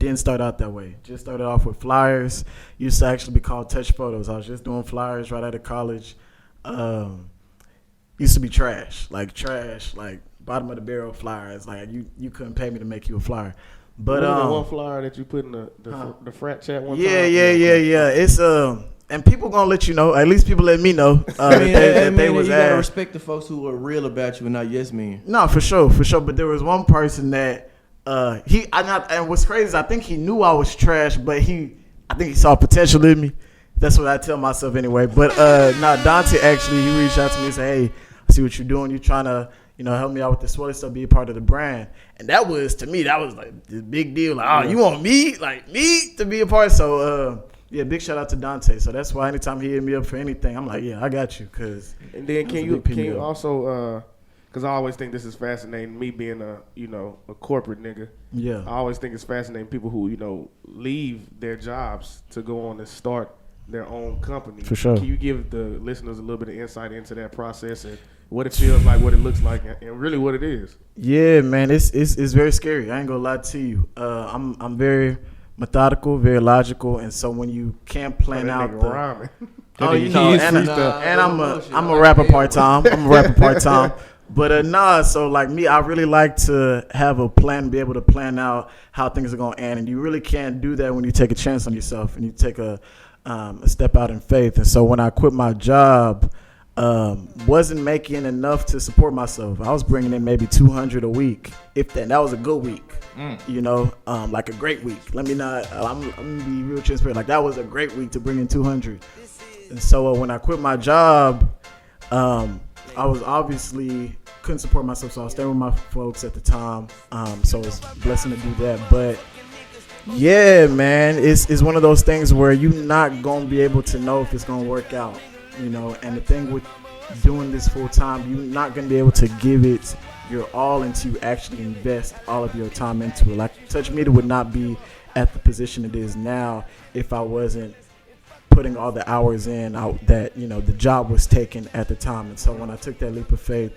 didn't start out that way. Just started off with flyers. Used to actually be called touch photos. I was just doing flyers right out of college. Used to be trash, like bottom of the barrel flyers. Like you couldn't pay me to make you a flyer. But one flyer that you put in the frat chat one time. Yeah. It's and people gonna let you know. At least people let me know they was. You gotta respect the folks who are real about you and not yes men. No, for sure. But there was one person that and what's crazy is I think he knew I was trash, but I think he saw potential in me. That's what I tell myself anyway. But Dante actually, he reached out to me and said, "Hey, I see what you're doing. You're trying to, help me out with the Swelly stuff, be a part of the brand." And that was, to me, that was like this big deal. Like, you want me to be a part? So, big shout out to Dante. So that's why anytime he hit me up for anything, I'm like, yeah, I got you. And then can you also, because I always think this is fascinating, me being a corporate nigga. Yeah. I always think it's fascinating people who, leave their jobs to go on and start their own company. For sure. Can you give the listeners a little bit of insight into that process and what it feels like, what it looks like, and really what it is? Yeah, man, it's very scary. I ain't gonna lie to you. I'm very methodical, very logical, and so when you can't plan out rhyming. And I'm a rapper part time. But so like me, I really like to have a plan, be able to plan out how things are gonna end, and you really can't do that when you take a chance on yourself and you take a step out in faith. And so when I quit my job, wasn't making enough to support myself. I was bringing in maybe 200 a week, if that. That was a good week, like a great week. I'm gonna be real transparent. Like that was a great week to bring in 200. And so when I quit my job, I was obviously couldn't support myself, so I was staying with my folks at the time. So it was a blessing to do that, but. Yeah, man, it's one of those things where you're not gonna be able to know if it's gonna work out, And the thing with doing this full time, you're not gonna be able to give it your all until you actually invest all of your time into it. Like Touch Media would not be at the position it is now if I wasn't putting all the hours in that the job was taken at the time. And so when I took that leap of faith,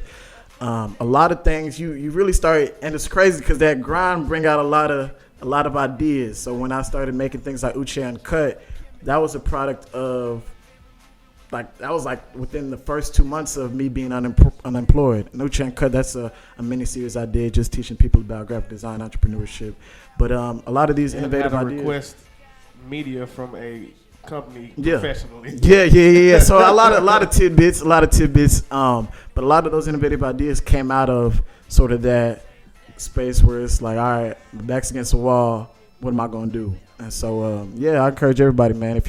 a lot of things you really start, and it's crazy because that grind bring out a lot of ideas. So when I started making things like Uche Uncut, that was a product of that was within the first 2 months of me being unemployed. And Uche Uncut, that's a mini series I did just teaching people about graphic design, entrepreneurship. But a lot of these innovative ideas. Request media from a company professionally. Yeah. So a lot of tidbits. But a lot of those innovative ideas came out of sort of that space where it's like, all right, my back's against the wall, what am I gonna do? And so I encourage everybody, man,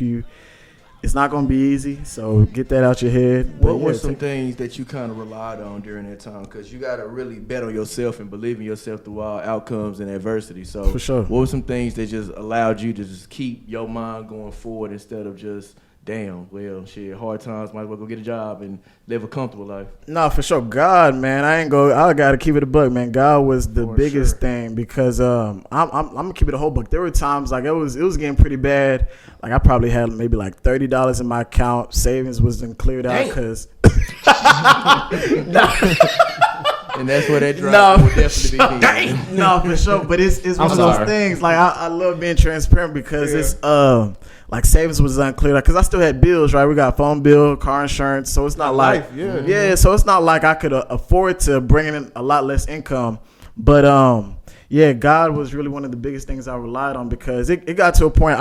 it's not gonna be easy, so get that out your head. What were some things that you kind of relied on during that time? Because you gotta really bet on yourself and believe in yourself through all outcomes and adversity. So for sure, what were some things that just allowed you to just keep your mind going forward instead of just hard times, might as well go get a job and live a comfortable life? No, for sure. God, man, I gotta keep it a buck, man. God was the biggest thing because I'm gonna keep it a whole buck. There were times like it was getting pretty bad. Like I probably had maybe like $30 in my account. Savings wasn't cleared out because. And that's where that drop will definitely be. No, for sure. But it's one of those things. Like I love being transparent because it's like savings was unclear because I still had bills, right? We got phone bill, car insurance, so it's not like so it's not like I could afford to bring in a lot less income. But God was really one of the biggest things I relied on because it got to a point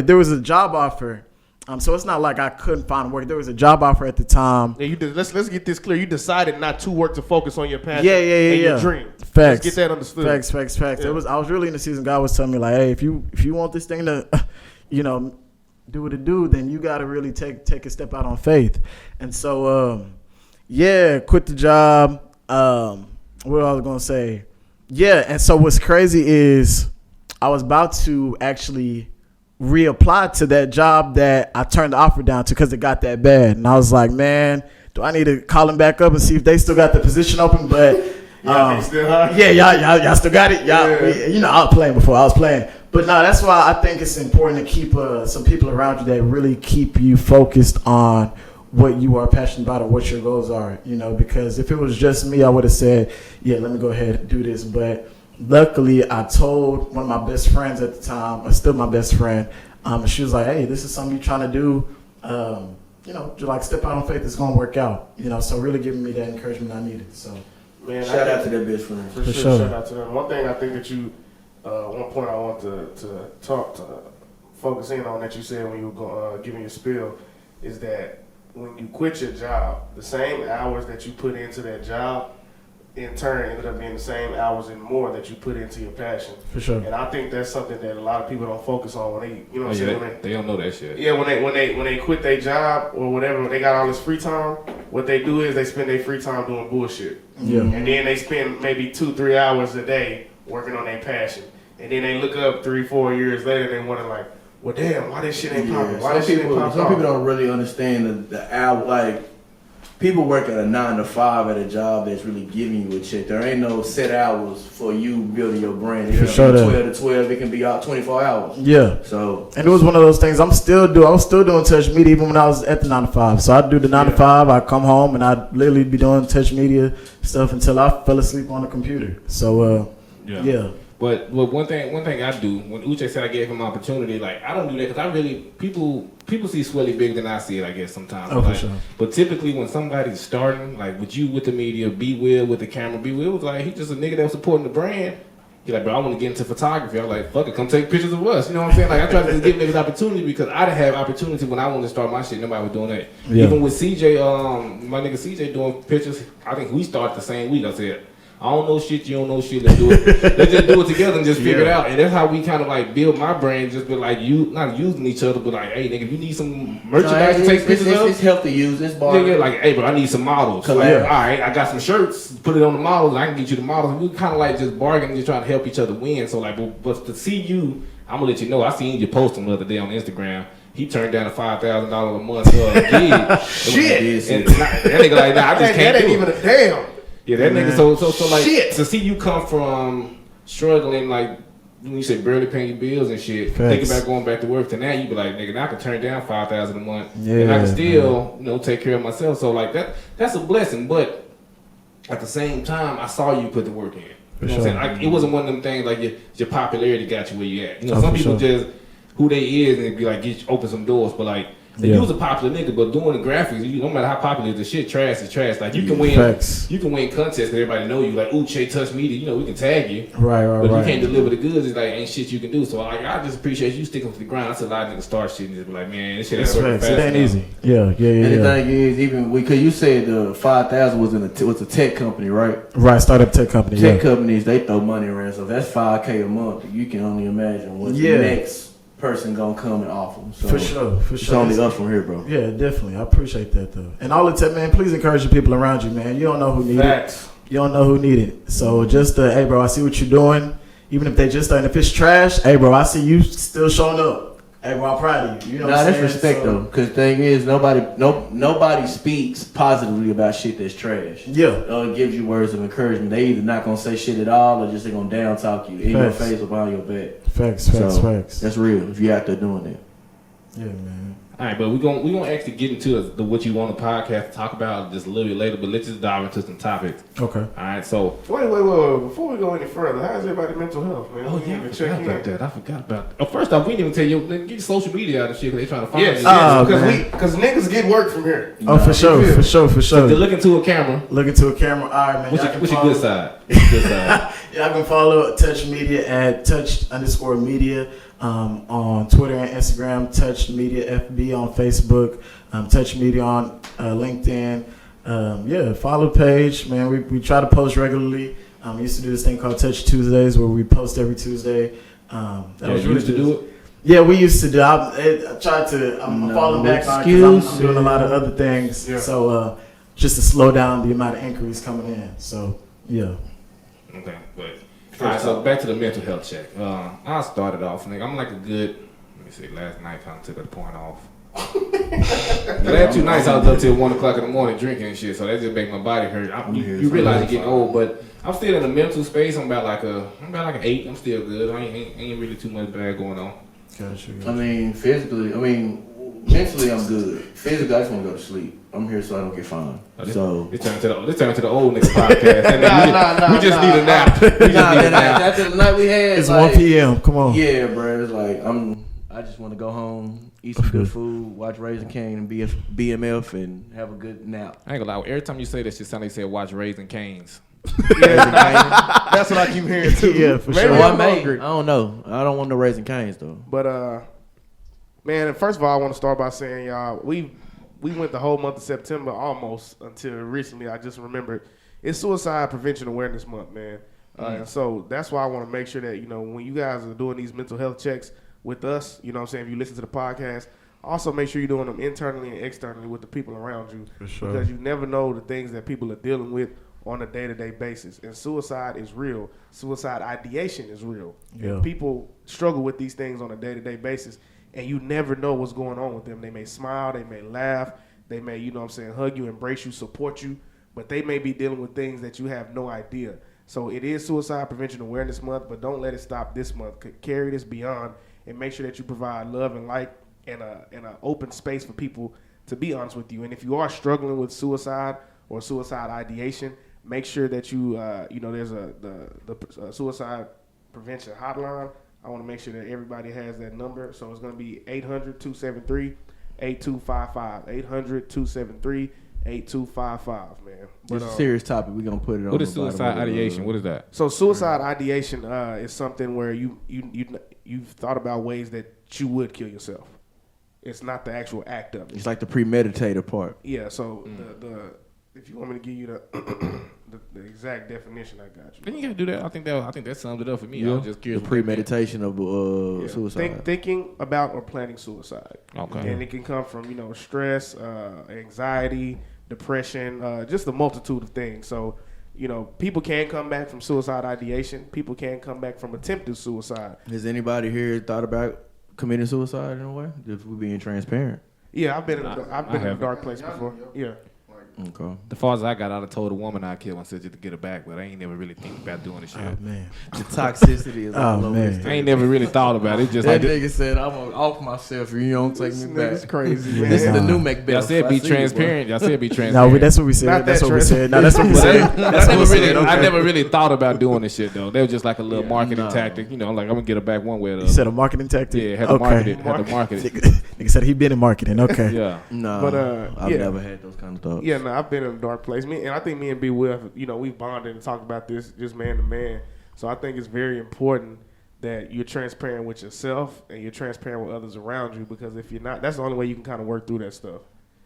there was a job offer. So it's not like I couldn't find work. There was a job offer at the time. Yeah, let's get this clear. You decided not to work to focus on your passion and your dream. Facts. Let's get that understood. Facts. Yeah. I was really in the season. God was telling me like, hey, if you want this thing to, do what it do, then you got to really take a step out on faith. And so, quit the job. What I was gonna say, and so what's crazy is I was about to actually reapply to that job that I turned the offer down to because it got that bad. And I was like, man, do I need to call them back up and see if they still got the position open? But y'all still got it. I was playing before. I was playing. But no, that's why I think it's important to keep some people around you that really keep you focused on what you are passionate about or what your goals are, because if it was just me, I would have said, let me go ahead and do this. But luckily, I told one of my best friends at the time, still my best friend, and she was like, hey, this is something you're trying to do. Just like step out on faith, it's going to work out. So really giving me that encouragement I needed. So, man, shout out to that best friend. For sure. Shout out to them. One thing I think that you, one point I want to focus in on that you said when you were giving your spiel is that when you quit your job, the same hours that you put into that job, in turn, ended up being the same hours and more that you put into your passion. For sure. And I think that's something that a lot of people don't focus on when they, what I'm saying? They don't know that shit. Yeah, when they quit their job or whatever, when they got all this free time, what they do is they spend their free time doing bullshit. Yeah. And then they spend maybe 2-3 hours a day working on their passion. And then they look up 3-4 years later and they wonder like, well, damn, why this shit ain't popping? Why this shit ain't popping? Some people don't really understand the hour, like, people work at a 9 to 5 at a job that's really giving you a check. There ain't no set hours for you building your brand. It can be 12 to 12. It can be out 24 hours. Yeah. So, and it was one of those things I was still doing touch media even when I was at the 9 to 5. So I do the 9 to 5. I come home and I literally be doing touch media stuff until I fell asleep on the computer. So yeah. But one thing I do, when Uche said I gave him opportunity, like, I don't do that because I really, people see Swelly bigger than I see it, I guess, sometimes. Oh, for sure. But typically when somebody's starting, like with you with the media, B Will with the camera, B Will was like, he just a nigga that was supporting the brand. He's like, bro, I want to get into photography. I'm like, fuck it, come take pictures of us. You know what I'm saying? Like, I try to just give niggas opportunity because I didn't have opportunity when I wanted to start my shit. Nobody was doing that. Yeah. Even with CJ, my nigga CJ doing pictures, I think we started the same week. I said, I don't know shit, you don't know shit, let's do it. Let's just do it together and just figure it out. And that's how we kind of like build my brand, just be like, not using each other, but like, hey, nigga, if you need some merchandise to take pictures of. It's healthy use, it's bar. Yeah, like, hey, bro, I need some models. Like, all right, I got some shirts, put it on the models, I can get you the models. And we kind of like just bargaining, just trying to help each other win. So like, but to see you, I'm going to let you know, I seen you post him the other day on Instagram. He turned down a $5,000 a month gig. Shit. And that nigga like, nah, I just can't that do ain't even a damn. Yeah, that nigga. So like shit. To see you come from struggling, like when you say barely paying your bills and shit, thinking about going back to work, to now you be like, nigga, now I can turn down $5,000 a month, and I can still, take care of myself. So like that's a blessing. But at the same time, I saw you put the work in. You know what I'm saying? Like, it wasn't one of them things like your popularity got you where you at. Some people just who they is and be like open some doors, but like. You was a popular nigga, but doing the graphics, no matter how popular the shit, trash is trash. Like you can win contests because everybody know you. Like, ooh, Che Touch Media, we can tag you. Right. But you can't deliver the goods. It's like ain't shit you can do. So like, I just appreciate you sticking to the grind. I see a lot of niggas start shit and just be like, man, this shit ain't working fast. It ain't easy. Yeah. And the thing is, even because you said the 5,000 was a tech company, right? Right, startup tech company. Tech companies, they throw money around. So if that's $5K a month, you can only imagine what the next person gonna come and offer them. So for sure. It's only up from here, bro. Yeah, definitely. I appreciate that though. And all the tech, man, please encourage the people around you, man. You don't know who need it. You don't know who need it. So just hey, bro, I see what you're doing. Even if they just and if it's trash, hey, bro, I see you still showing up. Hey, bro, I'm proud of you. That's respect though, because the thing is, nobody speaks positively about shit that's trash. Yeah. It gives you words of encouragement. They either not gonna say shit at all, or just they gonna down talk you in your face or behind your back. Facts. That's real. If you out there doing that. Yeah, man. All right, but we're gonna actually get into the what you want the podcast to talk about just a little bit later. But let's just dive into some topics. Okay. All right. So wait. Before we go any further, how's everybody's mental health, man? Oh yeah, I forgot about that. First off, we didn't even tell you get your social media out of shit because they trying to find you. Because niggas get work from here. Oh, for sure. So to look into a camera. All right, man. What's your good side? Y'all can follow Touch Media at touch_media. On Twitter and Instagram, Touch Media FB on Facebook, Touch Media on LinkedIn. Follow the page, man. We try to post regularly. We used to do this thing called Touch Tuesdays where we post every Tuesday. Was really to do it? Yeah, we used to do. I tried to. I'm falling back on because I'm doing a lot of other things. Yeah. So just to slow down the amount of inquiries coming in. So yeah. Okay, but. All right, so back to the mental health check. I started off, nigga. I'm like a good, let me see, last night kind of took a point off. The last 2 nights I was up till 1 o'clock in the morning drinking and shit, so that just make my body hurt. You realize you're getting old, but I'm still in a mental space. I'm about like an 8. I'm still good. I ain't really too much bad going on. Gotcha. Mentally, I'm good. Physically, I just want to go to sleep. I'm here so I don't get fined. So this turned to the old nigga podcast. We just need a nap. After the night we had, it's 1 p.m. Come on. Yeah, bro. It's like I just want to go home, eat some good food, watch Raising Cane and BMF, and have a good nap. I ain't gonna lie. Every time you say that shit, sound like you said watch Raising Canes. That's what I keep hearing too. Yeah, for Maybe sure. I'm hungry. I don't know. I don't want no Raising Canes though. But man, first of all, I want to start by saying, y'all, we went the whole month of September almost until recently. I just remembered it's Suicide Prevention Awareness Month, man. And so that's why I want to make sure that, you know, when you guys are doing these mental health checks with us, you know what I'm saying, if you listen to the podcast, also make sure you're doing them internally and externally with the people around you. For sure. Because you never know the things that people are dealing with on a day-to-day basis. And suicide is real. Suicide ideation is real. Yeah. And people struggle with these things on a day-to-day basis, and you never know what's going on with them. They may smile, they may laugh, they may, you know what I'm saying, hug you, embrace you, support you, but they may be dealing with things that you have no idea. So it is Suicide Prevention Awareness Month, but don't let it stop this month. Carry this beyond and make sure that you provide love and light and an open space for people to be honest with you. And if you are struggling with suicide or suicide ideation, make sure that you, there's the suicide prevention hotline. I want to make sure that everybody has that number. So it's going to be 800-273-8255. 800-273-8255, man. It's a serious topic. We're going to put it on. What is suicide ideation? What is that? So suicide ideation is something where you've thought about ways that you would kill yourself. It's not the actual act of it. It's like the premeditated part. Yeah, so the if you want me to give you the exact definition, I got you. Then you gotta do that. I think that sums it up for me. Yeah. I was just curious. The premeditation of suicide. Thinking about or planning suicide. Okay. And it can come from, stress, anxiety, depression, just a multitude of things. So, people can come back from suicide ideation. People can come back from attempted suicide. Has anybody here thought about committing suicide in a way? If we're being transparent. Yeah, I've been in a dark place before. Yeah. Okay. The far as I got, I'd have told a woman I'd kill myself just to get her back, but I ain't never really think about doing this shit. Oh, man. The toxicity is all over. Man. I ain't never really thought about it. It's just that like nigga said, I'm going to off myself if you don't take me back. It's crazy, man. This is the new Macbeth. y'all said be transparent. Y'all said be transparent. No, that's what we said. Not That's that what we said. No, that's what we said. That's what we said. I Okay. never really thought about doing this shit though. They was just like a little marketing tactic. Like I'm gonna get her back one way or the You other. said a marketing tactic? Yeah, had to market it. Had to market it. Nigga said he been in marketing. Okay. Yeah. No, But, I've yeah. never had those kind of thoughts. Yeah, no, I've been in a dark place. And I think me and B Will, we've bonded and talked about this just man to man. So I think it's very important that you're transparent with yourself and you're transparent with others around you, because if you're not, that's the only way you can kind of work through that stuff.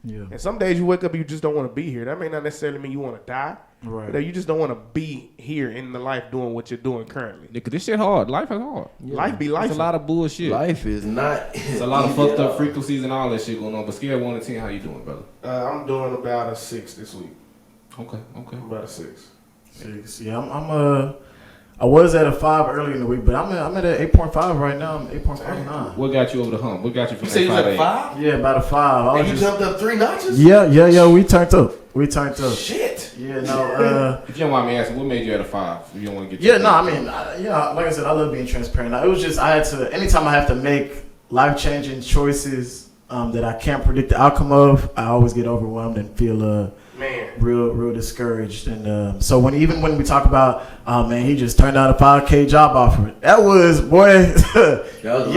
Yeah. And some days you wake up and you just don't want to be here. That may not necessarily mean you want to die, Right. but you just don't want to be here in the life doing what you're doing currently. Nigga, this shit hard. Life is hard. Life be life. It's a lot of bullshit. Life is not. It's a lot of fucked up frequencies and all that shit going on. But scale 1 to 10, how you doing, brother? I'm doing about a 6 this week. Okay. About a 6. 6. Yeah, I was at a 5 early in the week, but I'm at an 8.5 right now. I'm 8.59. What got you over the hump? What got you from You say you was at a 5? 5? Yeah, about a 5. And you jumped up 3 notches? Yeah. We turned up. Shit. Yeah, no. If you don't mind me asking, what made you at a 5? If you don't want to get Yeah, no. I mean, like I said, I love being transparent. It was just I had to. Anytime I have to make life-changing choices that I can't predict the outcome of, I always get overwhelmed and feel real discouraged. And so when we talk about, oh man, he just turned out a $5K job offer. That was, boy. That was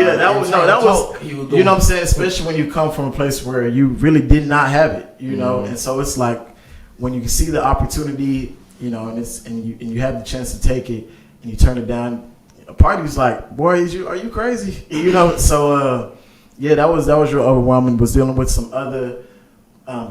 you know what I'm saying. Especially when you come from a place where you really did not have it, you know. And so it's like when you see the opportunity, and you have the chance to take it, and you turn it down. A party's like, boy, are you crazy? So that was real overwhelming. Was dealing with some other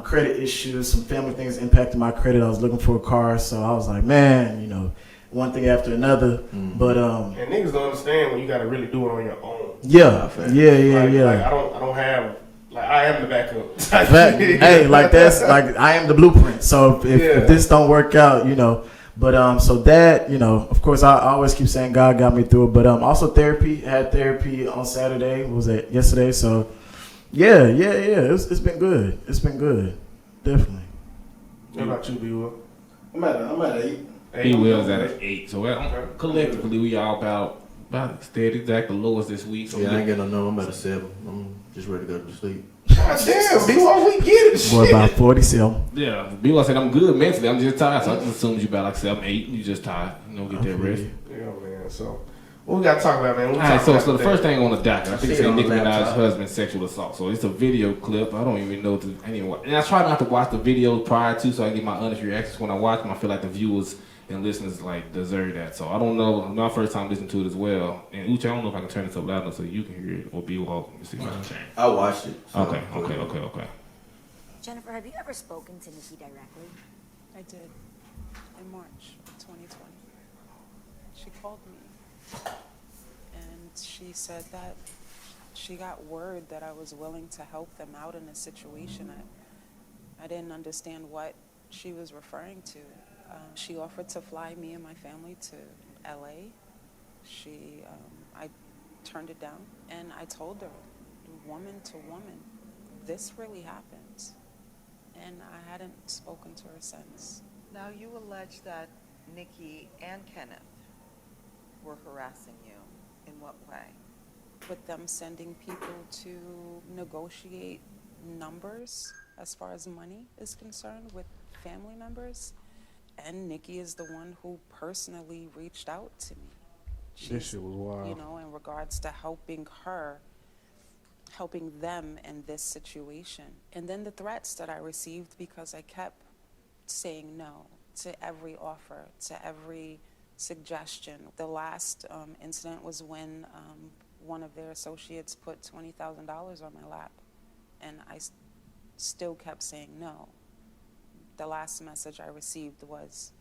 credit issues, some family things impacting my credit. I was looking for a car, so I was like, man, one thing after another. But and niggas don't understand when you got to really do it on your own. Yeah. Like, I don't have. Like, I am the backup. Hey, like that's like I am the blueprint. So if this don't work out, But so that, of course, I always keep saying God got me through it. But also therapy. Had therapy on Saturday. What was it yesterday? So yeah. It's been good. It's been good. Definitely. What about you, B-Will? I'm at 8. B Will's at an 8. So collectively, we all about steady, exact the lowest this week. So I ain't getting no. I'm at a 7. I'm just ready to go to sleep. God damn, B-Wall, we get it. Boy, about 47. Yeah, B-Wall said I'm good mentally. I'm just tired. So I just assumed you about like 7, 8. You just tired. You know, get that rest. Yeah, man. So, what we got to talk about, man? All right, so the first thing on the docket, I think it's Nicki Minaj's husband sexual assault. So it's a video clip. I don't even know and I try not to watch the videos prior to, so I get my honest reactions when I watch them. I feel like the viewers and listeners like deserve that. So I don't know. My first time listening to it as well. And Uche, I don't know if I can turn this up loud enough so you can hear it or be walk. Let me see if I can change. I watched it. So Okay. Jennifer, have you ever spoken to Nicki directly? I did in March of 2020. She called me and she said that she got word that I was willing to help them out in a situation. I didn't understand what she was referring to. She offered to fly me and my family to LA. I turned it down, and I told her, woman to woman, this really happened. And I hadn't spoken to her since. Now, you allege that Nicki and Kenneth were harassing you. In what way? With them sending people to negotiate numbers as far as money is concerned with family members. And Nicki is the one who personally reached out to me. This shit was wild. You know, in regards to helping them in this situation. And then the threats that I received because I kept saying no to every offer, to every suggestion. The last incident was when one of their associates put $20,000 on my lap, and I still kept saying no. The last message I received was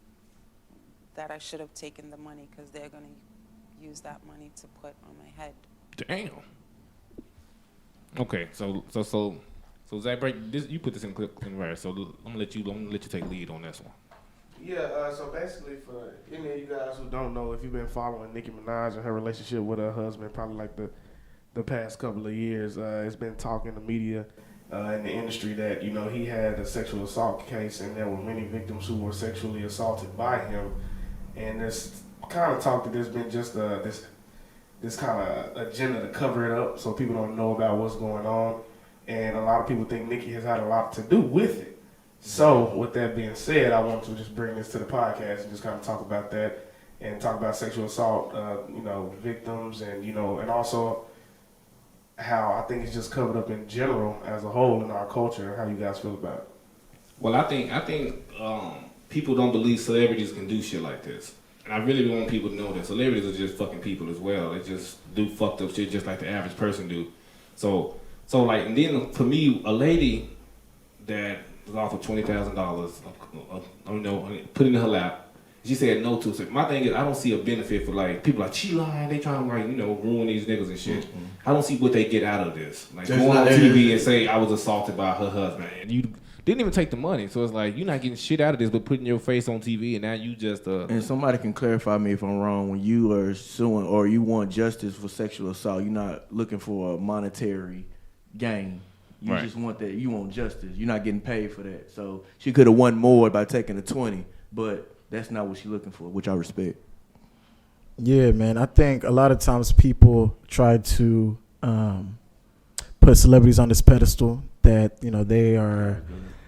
that I should have taken the money because they're going to use that money to put on my head. Damn. Okay, so Zach, break this. You put this in clip in right. So I'm gonna let you take lead on this one. Yeah. So basically, for any of you guys who don't know, if you've been following Nicki Minaj and her relationship with her husband, probably like the past couple of years, it's been talk in the media. In the industry that, you know, he had a sexual assault case and there were many victims who were sexually assaulted by him. And there's kind of talk that there's been just this kind of agenda to cover it up so people don't know about what's going on. And a lot of people think Nicki has had a lot to do with it. So with that being said, I want to just bring this to the podcast and just kind of talk about that and talk about sexual assault, victims and, and also how I think it's just covered up in general as a whole in our culture. How you guys feel about it? Well, I think people don't believe celebrities can do shit like this, and I really want people to know that celebrities are just fucking people as well. They just do fucked up shit just like the average person do. So like, and then for me, a lady that was offered $20,000, put it in her lap. She said no to it. My thing is, I don't see a benefit for like people like she lying. They trying to ruin these niggas and shit. Mm-hmm. I don't see what they get out of this. Like going on TV and say I was assaulted by her husband, and you didn't even take the money. So it's like you're not getting shit out of this, but putting your face on TV, and now you just. And somebody can clarify me if I'm wrong. When you are suing or you want justice for sexual assault, you're not looking for a monetary gain. You just want that. You want justice. You're not getting paid for that. So she could have won more by taking the 20, but that's not what she's looking for, which I respect. Yeah, man. I think a lot of times people try to put celebrities on this pedestal that, they are.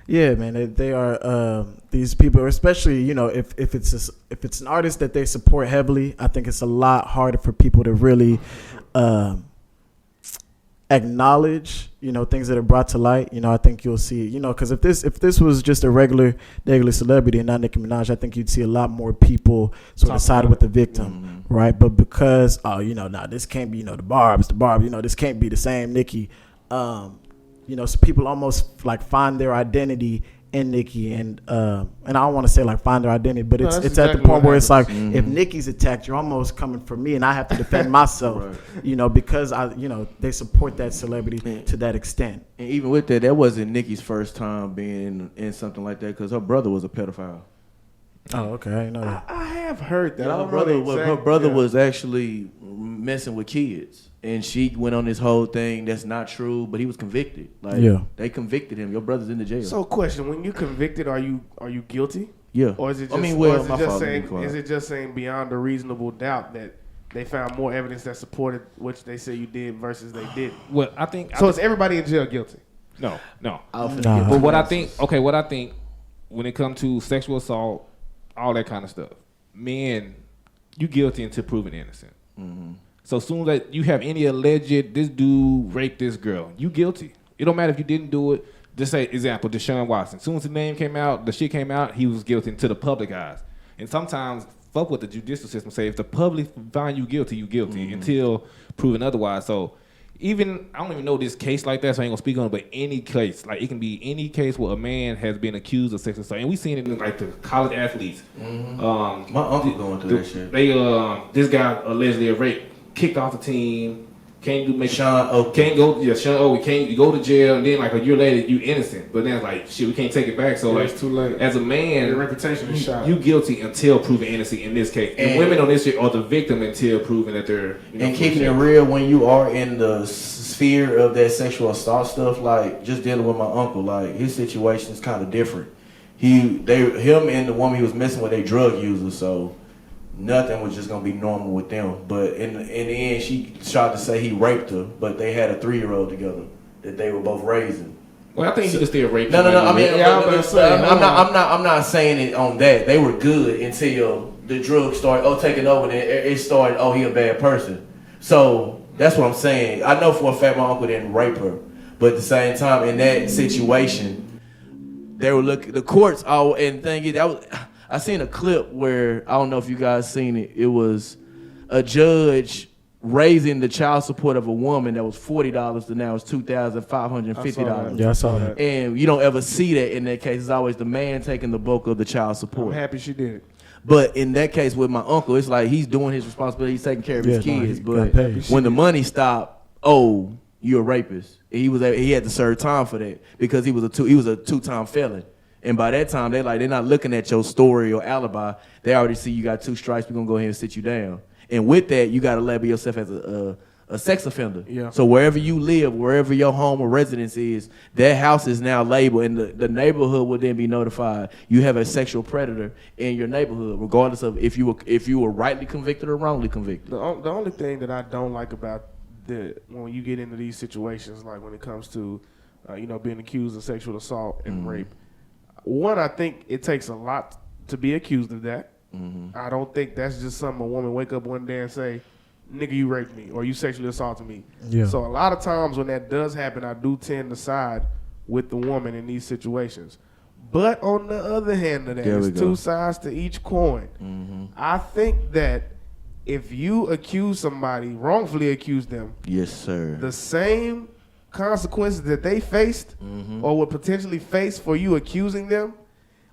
Yeah, man. They are these people, especially, if it's an artist that they support heavily, I think it's a lot harder for people to really acknowledge, things that are brought to light. I think you'll see, because if this was just a regular celebrity and not Nicki Minaj, I think you'd see a lot more people sort of side with the victim, right? But because, this can't be, the Barb, this can't be the same Nicki. So people almost like find their identity in Nicki, and I don't want to say like find their identity, but it's exactly at the point where it's like, if Nicki's attacked, you're almost coming for me, and I have to defend myself, right. Because they support that celebrity to that extent. And even with that wasn't Nicki's first time being in something like that, because her brother was a pedophile. Oh, okay, I didn't know that. I have heard that. Yeah, her brother was actually messing with kids. And she went on this whole thing that's not true, but he was convicted. They convicted him. Your brother's in the jail. So, question: when you convicted, are you guilty? Yeah. Or is it just? Is it just saying beyond a reasonable doubt that they found more evidence that supported what they say you did versus they didn't? Well, I think is everybody in jail guilty? No. Nah. But what I think when it comes to sexual assault, all that kind of stuff, men, you guilty until proven innocent. Mm-hmm. So soon as you have any alleged, this dude raped this girl, you guilty. It don't matter if you didn't do it. Just say, example, Deshaun Watson. As soon as the name came out, the shit came out, he was guilty to the public eyes. And sometimes, fuck what the judicial system say. If the public find you guilty until proven otherwise. So even, I don't even know this case like that, so I ain't gonna speak on it, but any case, like it can be any case where a man has been accused of sexual assault. And we seen it in like the college athletes. Mm-hmm. My uncle going through that shit. They, this guy allegedly raped, kicked off the team, can't go to jail, and then like a year later you innocent, but then it's like shit, we can't take it back. So like it's too late. As a man, your reputation is shot. You guilty until proven innocent in this case. And women on this shit are the victim until proven that they're and keeping it real when you are in the sphere of that sexual assault stuff. Like just dealing with my uncle, like his situation is kind of different. Him and the woman he was messing with, they drug users, so nothing was just gonna be normal with them. But in the end, she tried to say he raped her, but they had a 3-year-old together that they were both raising. Well, I think he could still rape. No. I mean, I'm not saying it on that. They were good until the drugs started taking over. And it started. Oh, he a bad person. So that's what I'm saying. I know for a fact my uncle didn't rape her, but at the same time, in that situation, they were looking. The courts. I seen a clip where, I don't know if you guys seen it. It was a judge raising the child support of a woman that was $40 to now it's $2,550. Yeah, I saw that. And you don't ever see that in that case. It's always the man taking the bulk of the child support. I'm happy she did it. But in that case with my uncle, it's like he's doing his responsibility. He's taking care of his kids. But when the money stopped, you're a rapist. He had to serve time for that because he was a 2-time felon. And by that time, they're not looking at your story or alibi. They already see you got 2 strikes. We're gonna go ahead and sit you down. And with that, you got to label yourself as a sex offender. Yeah. So wherever you live, wherever your home or residence is, that house is now labeled, and the neighborhood will then be notified. You have a sexual predator in your neighborhood, regardless of if you were rightly convicted or wrongly convicted. The only thing that I don't like about when you get into these situations, like when it comes to being accused of sexual assault and rape. One, I think it takes a lot to be accused of that. Mm-hmm. I don't think that's just something a woman wake up one day and say, nigga, you raped me or you sexually assaulted me. Yeah. So a lot of times when that does happen, I do tend to side with the woman in these situations. But on the other hand of that, there's 2 sides to each coin. Mm-hmm. I think that if you accuse somebody, wrongfully accuse them, yes, sir, the same consequences that they faced or would potentially face for you accusing them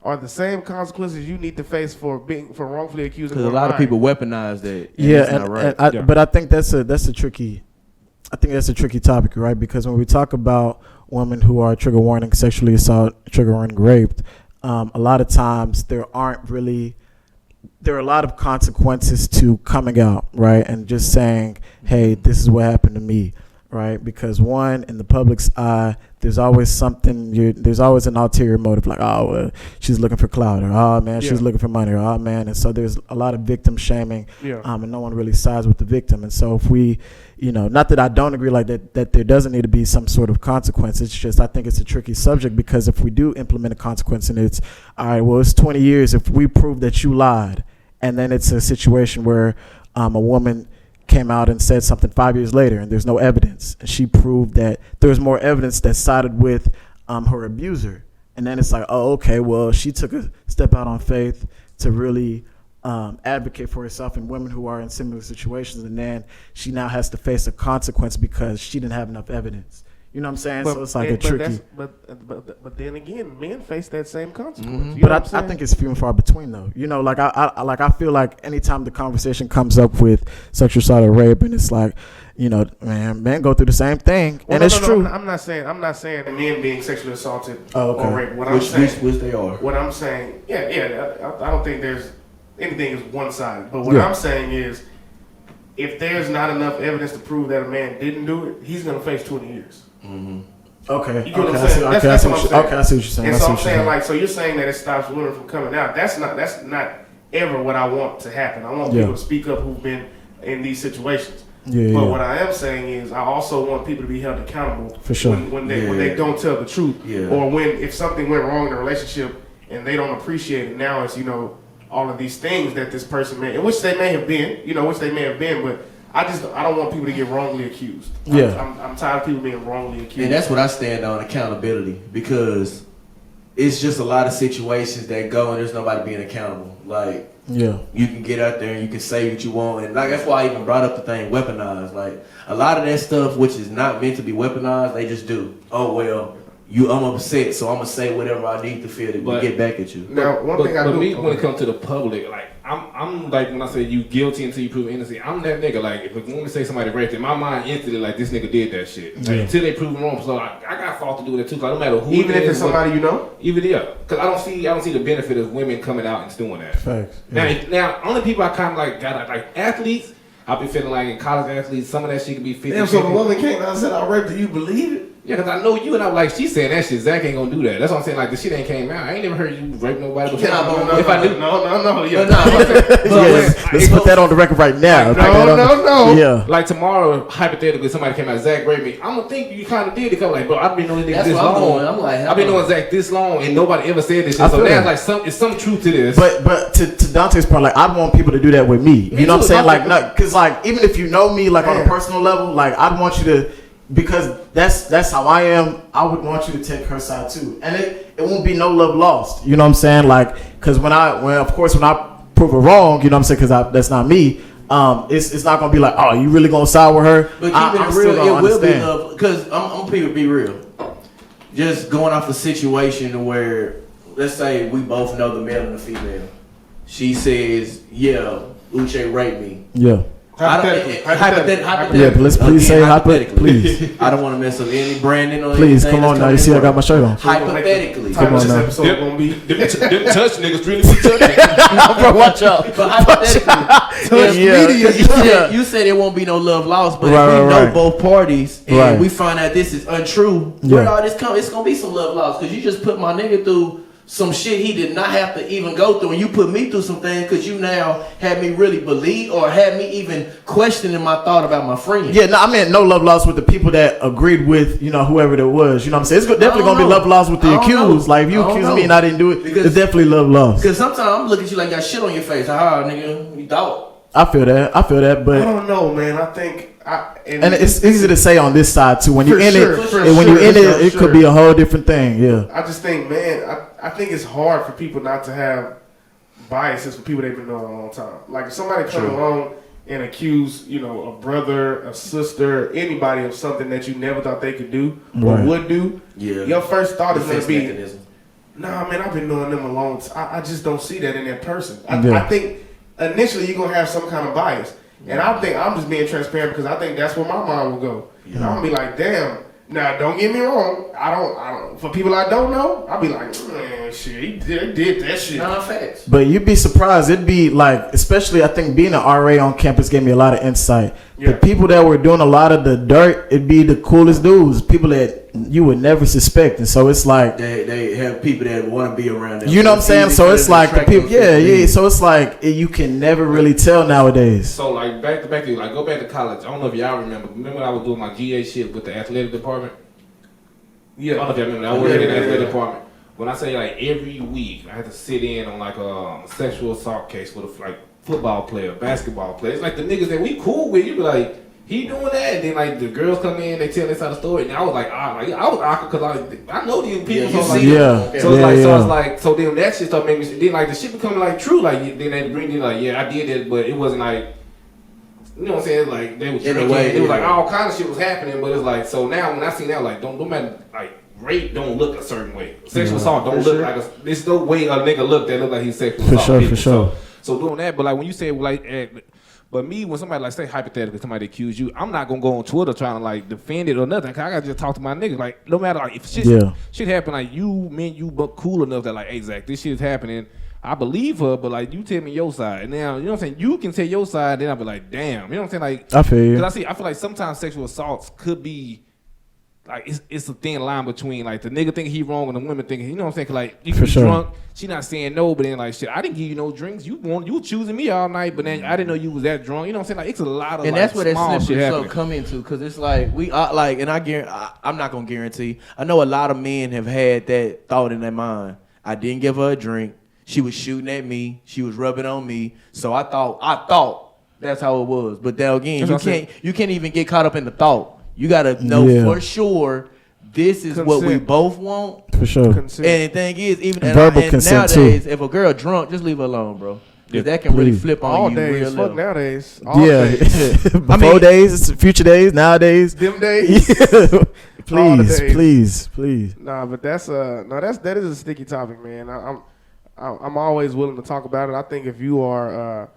are the same consequences you need to face for wrongfully accusing. Because a lot of people weaponize that. But I think that's a tricky topic, right? Because when we talk about women who are trigger warning sexually assaulted, trigger warning raped, a lot of times there are a lot of consequences to coming out, right, and just saying, hey, this is what happened to me. Right, because one, in the public's eye, there's always there's always an ulterior motive, like, she's looking for clout, or she's looking for money, or and so there's a lot of victim shaming, and no one really sides with the victim. And so if we, not that I don't agree like that there doesn't need to be some sort of consequence. It's just I think it's a tricky subject because if we do implement a consequence and it's all right, well, it's 20 years if we prove that you lied, and then it's a situation where a woman came out and said something 5 years later and there's no evidence, and she proved that there was more evidence that sided with her abuser, and then it's like, okay, well, she took a step out on faith to really advocate for herself and women who are in similar situations, and then she now has to face a consequence because she didn't have enough evidence. You know what I'm saying? So it's like a tricky. But then again, men face that same consequence. Mm-hmm. But I think it's few and far between, though. I feel like anytime the conversation comes up with sexual assault or rape, and it's like, men go through the same thing, and it's true. I'm not saying that men being sexually assaulted or raped. Which they are. What I'm saying, I don't think there's anything is one sided. But what I'm saying is, if there's not enough evidence to prove that a man didn't do it, he's going to face 20 years. Mm-hmm. Okay. You get what I'm saying? That's what I'm saying. Okay, I see what you're saying. And so I'm saying, so you're saying that it stops women from coming out. That's not ever what I want to happen. I want people to speak up who've been in these situations. But what I am saying is, I also want people to be held accountable for sure when they don't tell the truth, or if something went wrong in a relationship and they don't appreciate it. Now it's all of these things that this person may, which they may have been, but I don't want people to get wrongly accused. I'm tired of people being wrongly accused. And that's what I stand on, accountability, because it's just a lot of situations that go and there's nobody being accountable. Like, you can get out there and you can say what you want, and like that's why I even brought up the thing weaponized. Like a lot of that stuff, which is not meant to be weaponized, they just do. Oh well, I'm upset, so I'm gonna say whatever I need to feel to get back at you. Now, one thing I do, me, when it comes to the public, like I'm like when I say you guilty until you prove innocent, I'm that nigga. Like if a woman say somebody raped in my mind instantly, like this nigga did that shit until they prove him wrong. So I got fault to do with it too. Like no matter who, even if it's somebody you know, because I don't see the benefit of women coming out and doing that. Facts. Now only people I kind of like got like athletes. I be feeling like in college athletes, some of that shit could be 50. Damn, so the woman came out and said I raped her, you believe it? Yeah, because I know you and I was like, she saying that shit, Zach ain't gonna do that. That's what I'm saying, like, the shit ain't came out. I ain't never heard you rape nobody before. No. Yeah. Let's put that on the record right now. No. Yeah. Like tomorrow, hypothetically, somebody came out, Zach raped me. I'm gonna think you kind of did it. I'm like, bro, I've been knowing this long. I've been knowing Zach this long, and nobody ever said this shit. So now, like, it's some truth to this. But to Dante's point, like, I want people to do that with me. You know what I'm saying? Like, because like, even if you know me, like on a personal level, like, I'd want you to. Because that's how I am. I would want you to take her side too, and it won't be no love lost. You know what I'm saying? Like, because when I prove her wrong, you know what I'm saying? Because that's not me. It's not gonna be like, oh, you really gonna side with her? But keeping it real, it will be love. Because I'm people be real. Just going off the situation where, let's say we both know the male and the female. She says, yeah, Uche raped me. Yeah. Hypothetically. Yeah, but let's please say hypothetically. Please. I don't want to mess up any branding or please, anything. come on now. You see I got my shirt on. Hypothetically. Come on now. Them touch niggas really be touching. Bro, watch out. But hypothetically, you said there won't be no love lost, but if we know both parties and we find out this is untrue, where all this come, it's gonna be some love lost because you just put my nigga through some shit he did not have to even go through, and you put me through some things because you now had me really believe or had me even questioning my thought about my friend. Yeah, no, I mean no love lost with the people that agreed with, whoever it was. You know what I'm saying? It's definitely going to be love lost with the accused. Like, if you accuse me and I didn't do it, it's definitely love lost. Because sometimes I'm looking at you like you got shit on your face. Nigga, you thought. I feel that, but... I don't know, man. I think... And it's easy to say on this side, too. When you're in it, it could be a whole different thing, I just think, man, I think it's hard for people not to have biases for people they've been knowing a long time. Like, if somebody come along and accuse, a brother, a sister, anybody of something that you never thought they could do or would do, your first thought is going to be, nah, man, I've been knowing them a long time. I just don't see that in that person. I think initially you're going to have some kind of bias. And I think I'm just being transparent because I think that's where my mind will go. I'm gonna be like, damn. Now, don't get me wrong. I don't. For people I don't know, I'll be like, man, shit, he did that shit. Nah, facts. But you'd be surprised. It'd be like, especially I think being an RA on campus gave me a lot of insight. The people that were doing a lot of the dirt, it'd be the coolest dudes, people that you would never suspect. And so it's like they have people that want to be around them. You know what I'm saying? So it's like the people, So it's like you can never really tell nowadays. So like back to like go back to college. I don't know if y'all remember. Remember when I was doing my GA shit with the athletic department? Yeah, I don't know if y'all remember. I was in the athletic department. When I say like every week, I had to sit in on like a sexual assault case with a football player, basketball player. It's like the niggas that we cool with. You be like, he doing that, and then like the girls come in, they tell this side of the story, and I was like, I was awkward because I know these people. So then that shit started making me. Then like the shit becoming like true. Like then they bring you like, yeah, I did it, but it wasn't like. You know what I'm saying? Like they was drinking. It was like all kind of shit was happening, but it's like so now when I see that like don't matter like. Rape don't look a certain way. Sexual assault don't look like there's no way a nigga look that look like he's sexual assault. For sure. So doing that, but like when you say but me when somebody like say hypothetically somebody accuse you, I'm not gonna go on Twitter trying to like defend it or nothing. Cause I gotta just talk to my niggas. Like no matter like if shit happen, like you but cool enough that like, hey Zach, this shit is happening. I believe her, but like you tell me your side. And now you know what I'm saying. You can tell your side, then I'll be like, damn. You know what I'm saying? Like I feel you. Cause I feel like sometimes sexual assaults could be. like it's a thin line between like the nigga think he wrong and the women think, you know what I'm saying? 'Cause, like you For be sure. drunk, she not saying no, but then like shit, I didn't give you no drinks. You choosing me all night, but then I didn't know you was that drunk. You know what I'm saying? Like it's a lot of And like, that's where that small shit slippery slope happening. come into, because it's like we are like, and I'm not gonna guarantee. I know a lot of men have had that thought in their mind. I didn't give her a drink. She was shooting at me. She was rubbing on me. So I thought that's how it was. But then again, you can't even get caught up in the thought. You gotta know for sure this is what we both want. For sure. Consent. And the thing is, even Verbal and consent nowadays, too. if a girl drunk, just leave her alone, bro. Because that can really flip on All you days, real fuck little. nowadays. All Yeah. days. Before days, future days, nowadays. Them days. All the days. please. Nah, but that is a sticky topic, man. I'm always willing to talk about it. I think if you are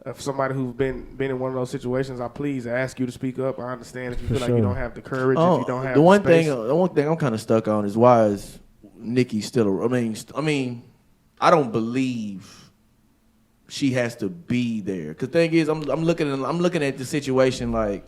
if somebody who's been in one of those situations, I please ask you to speak up. I understand if you feel like you don't have the courage, if you don't have the one space. thing I'm kind of stuck on is why is Nikki still? I mean, I don't believe she has to be there. Cause the thing is, I'm looking at the situation like,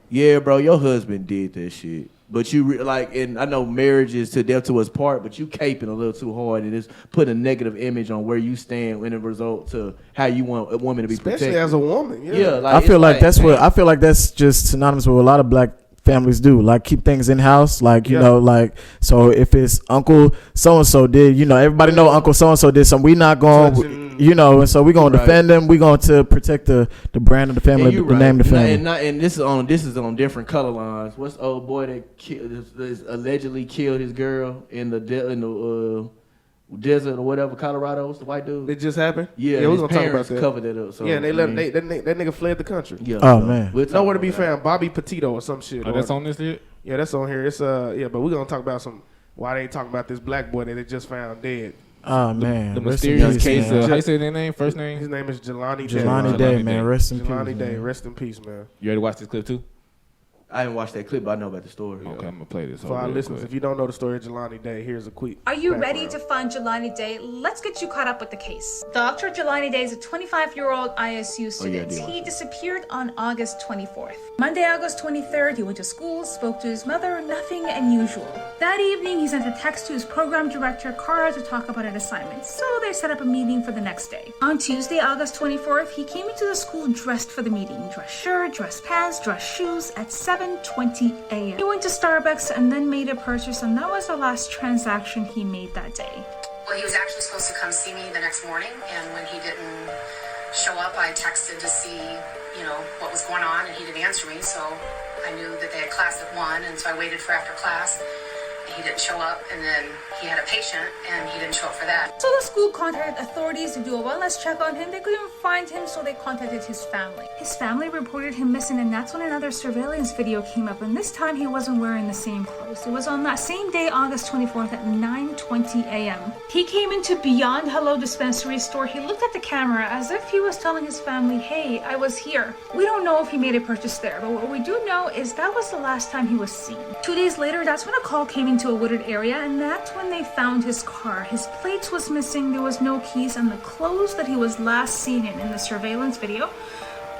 yeah, bro, your husband did that shit. But you and I know marriage is to death to us part, but you caping a little too hard and it's putting a negative image on where you stand in the result to how you want a woman to be especially protected. as a woman. Yeah, Yeah, I feel like that's just synonymous with what a lot of black families do, like keep things in house, like you know, like so if it's Uncle so and so did, you know, everybody know Uncle so and so did something, we not going, you know, and so we gonna defend them, we going to protect the brand of the family, the name of the family. And this is on different color lines. What's the old boy that allegedly killed his girl in the desert or whatever, Colorado? What's the white dude? It just happened. Yeah, we're his gonna talk about parents that. covered that up. So, Yeah, and they let that nigga fled the country. Yeah. Oh man, Nowhere to be found. Bobby Petito or some shit. Oh, that's on this shit? Yeah, that's on here. It's but we're gonna talk about why they talking about this black boy that they just found dead. Oh man, The rest in mysterious peace, case. man. How you say their name? First name? His name is Jelani Day. Jelani Day, man. Rest in peace. Jelani Day. Man. Rest in peace, man. You ready to watch this clip too? I didn't watch that clip, but I know about the story. Okay, I'm gonna play this. For our listeners, if you don't know the story of Jelani Day, here's a quick. Are you ready to find Jelani Day? Let's get you caught up with the case. Dr. Jelani Day is a 25-year-old ISU student. He disappeared on August 24th. Monday, August 23rd, he went to school, spoke to his mother, nothing unusual. That evening, he sent a text to his program director, Cara, to talk about an assignment. So they set up a meeting for the next day. On Tuesday, August 24th, he came into the school dressed for the meeting. Dress shirt, dress pants, dress shoes at 7:20 a.m. He went to Starbucks and then made a purchase, and that was the last transaction he made that day. Well, he was actually supposed to come see me the next morning, and when he didn't show up, I texted to see, what was going on, and he didn't answer me, so I knew that they had class at 1, and so I waited for after class. He didn't show up, and then he had a patient, and he didn't show up for that. So the school contacted authorities to do a wellness check on him. They couldn't find him, so they contacted his family. His family reported him missing, and that's when another surveillance video came up, and this time he wasn't wearing the same clothes. It was on that same day, August 24th at 9:20 a.m. He came into Beyond Hello dispensary store. He looked at the camera as if he was telling his family, hey, I was here. We don't know if he made a purchase there, but what we do know is that was the last time he was seen. 2 days later, that's when a call came into a wooded area, and that's when they found his car. His plates was missing, there was no keys, and the clothes that he was last seen in the surveillance video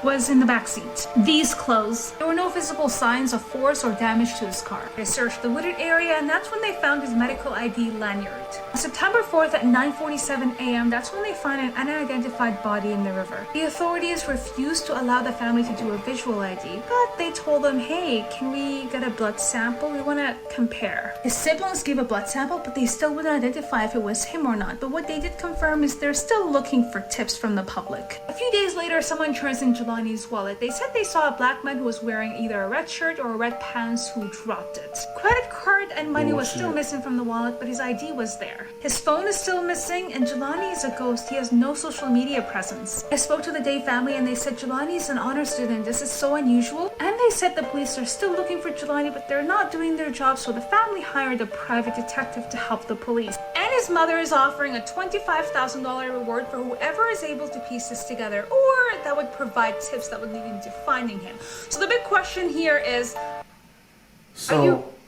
was in the back seat. These clothes. There were no visible signs of force or damage to his car. They searched the wooded area, and that's when they found his medical ID lanyard. On September 4th at 9:47 a.m., that's when they find an unidentified body in the river. The authorities refused to allow the family to do a visual ID, but they told them, hey, can we get a blood sample? We want to compare. His siblings gave a blood sample, but they still wouldn't identify if it was him or not. But what they did confirm is they're still looking for tips from the public. A few days later, someone turns in Jelani's wallet. They said they saw a black man who was wearing either a red shirt or red pants who dropped it. Credit card and money was still missing from the wallet, but his ID was there. His phone is still missing, and Jelani is a ghost. He has no social media presence. I spoke to the Day family, and they said Jelani is an honor student. This is so unusual. And they said the police are still looking for Jelani, but they're not doing their job, so the family hired a private detective to help the police. And his mother is offering a $25,000 reward for whoever is able to piece this together, or that would provide tips that would lead into finding him. So the big question here is,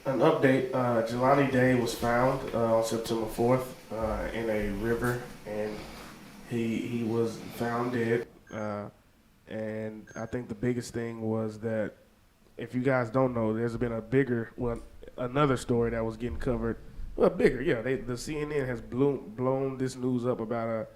an update, Jelani Day was found on September 4th in a river, and he was found dead. And I think the biggest thing was that if you guys don't know, there's been another story that was getting covered. Well, bigger, yeah. The CNN has blown this news up about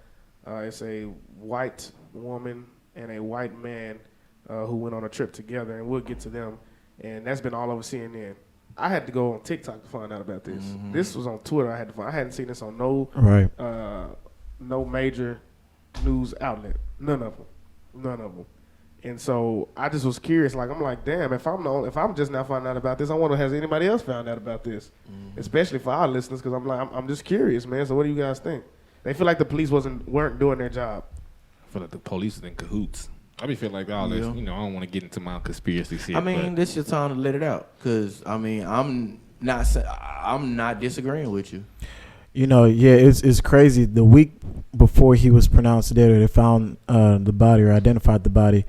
it's a white woman and a white man who went on a trip together, and we'll get to them. And that's been all over CNN. I had to go on TikTok to find out about this. Mm-hmm. This was on Twitter. I hadn't seen this on no major news outlet. None of them. And so I just was curious. I'm like, damn. If I'm just now finding out about this, I wonder has anybody else found out about this, especially for our listeners, because I'm just curious, man. So what do you guys think? They feel like the police weren't doing their job. I feel like the police is in cahoots. I be feeling like all this, I don't want to get into my conspiracy shit. I mean, this your time to let it out, because I'm not disagreeing with you. It's crazy. The week before he was pronounced dead, or they found the body or identified the body.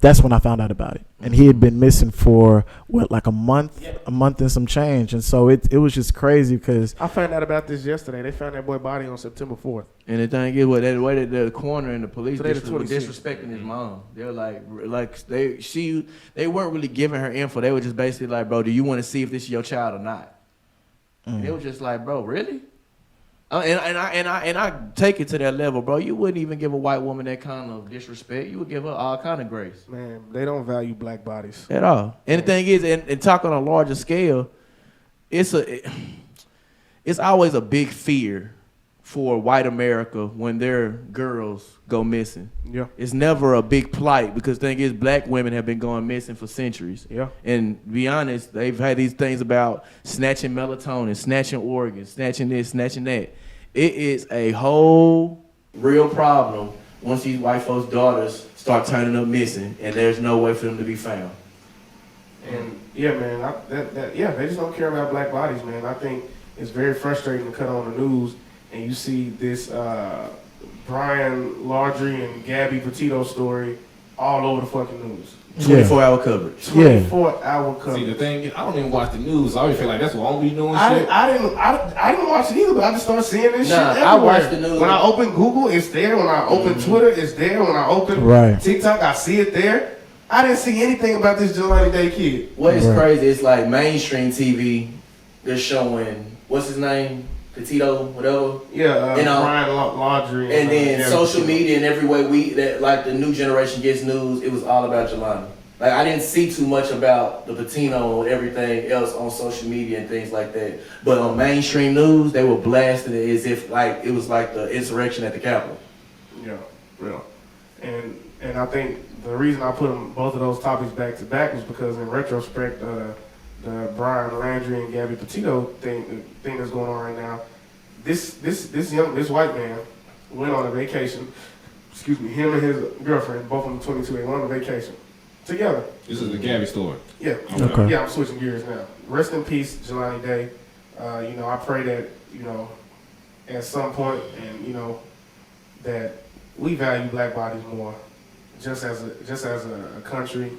That's when I found out about it, and he had been missing for a month and some change, and so it was just crazy because I found out about this yesterday. They found that boy body on September 4th. And the thing is, the way that the coroner and the police were disrespecting his mom. They were they weren't really giving her info. They were just basically like, bro, do you want to see if this is your child or not? And it was just like, bro, really? And I take it to that level, bro. You wouldn't even give a white woman that kind of disrespect. You would give her all kind of grace. Man, they don't value black bodies at all. And the thing is, and talk on a larger scale, it's always a big fear for white America when their girls go missing. Yeah, it's never a big plight because the thing is, black women have been going missing for centuries. Yeah, and to be honest, they've had these things about snatching melatonin, snatching organs, snatching this, snatching that. It is a whole real problem once these white folks' daughters start turning up missing, and there's no way for them to be found. And yeah, man, they just don't care about black bodies, man. I think it's very frustrating to cut on the news and you see this Brian Laundrie and Gabby Petito story all over the fucking news. 24-hour coverage. 24-hour coverage. See, the thing is, I don't even watch the news. I always feel like that's what I'm be doing. I didn't watch it either, but I just started seeing this shit everywhere. I watch the news. When I open Google, it's there. When I open Twitter, it's there. When I open TikTok, I see it there. I didn't see anything about this Jelani Day kid. What is crazy, it's like mainstream TV, they're showing, what's his name? Petito, whatever. Yeah, Brian Laundrie. And then social media and every way the new generation gets news, it was all about Jelani. Like, I didn't see too much about the Patino and everything else on social media and things like that. But on mainstream news, they were blasting it as if it was like the insurrection at the Capitol. Yeah, real. And I think the reason I put both of those topics back to back was because in retrospect, the Brian Laundrie and Gabby Petito thing that's going on right now, this white man went on a vacation. Excuse me, him and his girlfriend, both of them 22, they went on a vacation together. This is the Gabby story. Yeah, okay. Yeah, I'm switching gears now. Rest in peace, Jelani Day. I pray that at some point, and that we value black bodies more, just as a country,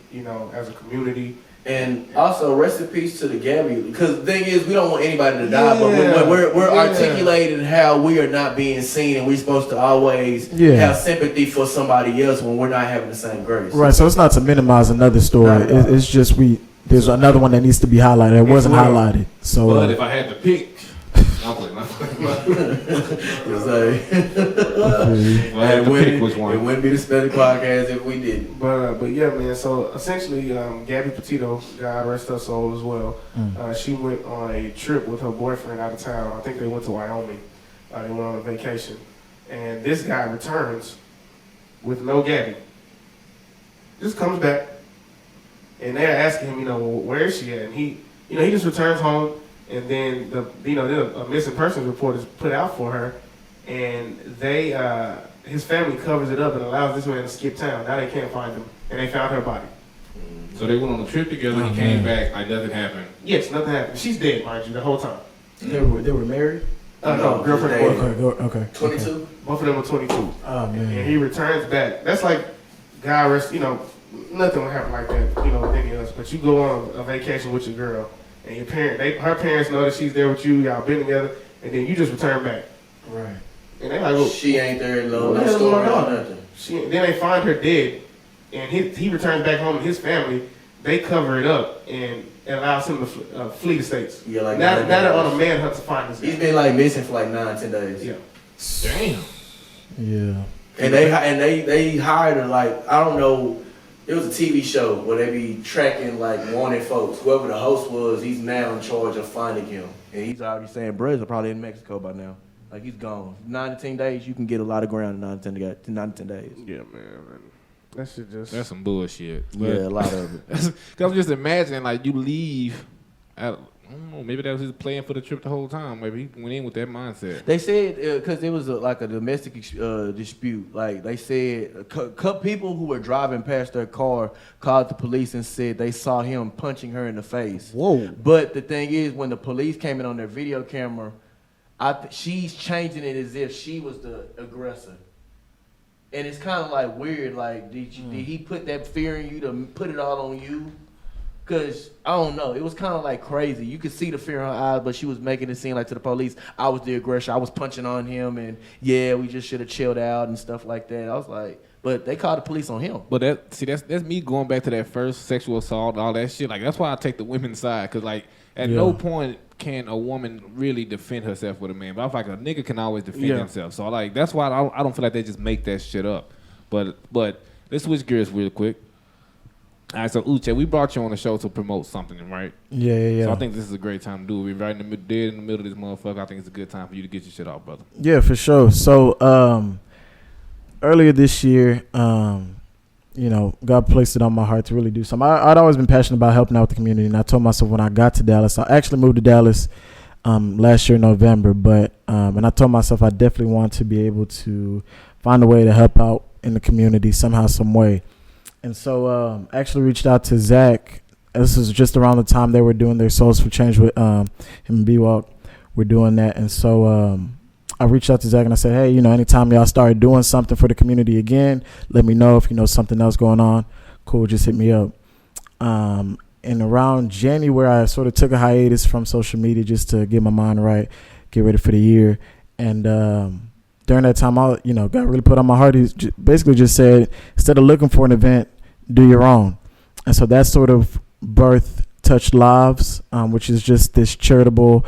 as a community. And also, rest in peace to the Gabby, because the thing is, we don't want anybody to die, but we're articulating how we are not being seen, and we're supposed to always have sympathy for somebody else when we're not having the same grace. Right, so it's not to minimize another story. It's just there's another one that needs to be highlighted. It wasn't highlighted. So, but if I had to pick, it wouldn't be the Spelling Podcast if we didn't. But yeah, man. So essentially, Gabby Petito, God rest her soul as well. She went on a trip with her boyfriend out of town. I think they went to Wyoming. They went on a vacation, and this guy returns with no Gabby. Just comes back, and they're asking him, where is she at? And he just returns home. And then a missing persons report is put out for her, and his family covers it up and allows this man to skip town. Now they can't find him, and they found her body. So they went on a trip together. He came back like nothing happened. Yes, nothing happened. She's dead, mind you, the whole time. They were married. No, girlfriend and boyfriend. Okay. 22. Both of them were 22. Oh man. And he returns back. That's like God rest. Nothing will happen like that. With any of us. But you go on a vacation with your girl. And her parents know that she's there with you, y'all been together, and then you just return back. Right. And they like, she ain't there, no story or nothing. Then they find her dead, and he returns back home to his family. they cover it up and allows him to flee the states. Yeah, like now they're on a manhunt to find this guy. He's been like missing for like 9-10 days. Yeah. Damn. Yeah. And they hired her, like, I don't know, it was a TV show where they be tracking like wanted folks. Whoever the host was, he's now in charge of finding him. And he's already saying Brez are probably in Mexico by now. Like, he's gone. 9 to 10 days, you can get a lot of ground in 9 to 10 days. Yeah, man. That shit just... That's some bullshit. Yeah, a lot of it. Cause I'm just imagining, like, you leave. I don't know. Maybe that was his plan for the trip the whole time. Maybe he went in with that mindset. They said because it was like a domestic dispute. Like they said, people who were driving past their car called the police and said they saw him punching her in the face. Whoa! But the thing is, when the police came in on their video camera, she's changing it as if she was the aggressor. And it's kind of like weird. Like, did he put that fear in you to put it all on you? Because, I don't know, it was kind of like crazy. You could see the fear in her eyes, but she was making it seem like to the police, I was the aggressor. I was punching on him, and yeah, we just should have chilled out and stuff like that. I was like, but they called the police on him. But that's me going back to that first sexual assault and all that shit. Like, that's why I take the women's side. Because, like, at no point can a woman really defend herself with a man. But I feel like a nigga can always defend himself. So, like, that's why I don't feel like they just make that shit up. But let's switch gears real quick. All right, so Uche, we brought you on the show to promote something, right? Yeah. So I think this is a great time to do it. We're right in the dead in the middle of this motherfucker. I think it's a good time for you to get your shit off, brother. Yeah, for sure. So earlier this year, God placed it on my heart to really do something. I'd always been passionate about helping out the community, and I told myself when I got to Dallas, I actually moved to Dallas last year in November, and I told myself I definitely want to be able to find a way to help out in the community somehow, some way. And so actually reached out to Zach. This was just around the time they were doing their Souls for Change with him and B-Walk. We're doing that. And so I reached out to Zach and I said, hey, anytime y'all start doing something for the community again, let me know if you know something else going on. Cool, just hit me up. And around January, I sort of took a hiatus from social media just to get my mind right, get ready for the year. And during that time, I got really put on my heart. He basically just said, instead of looking for an event, do your own. And so that sort of birth Touch Lives, which is just this charitable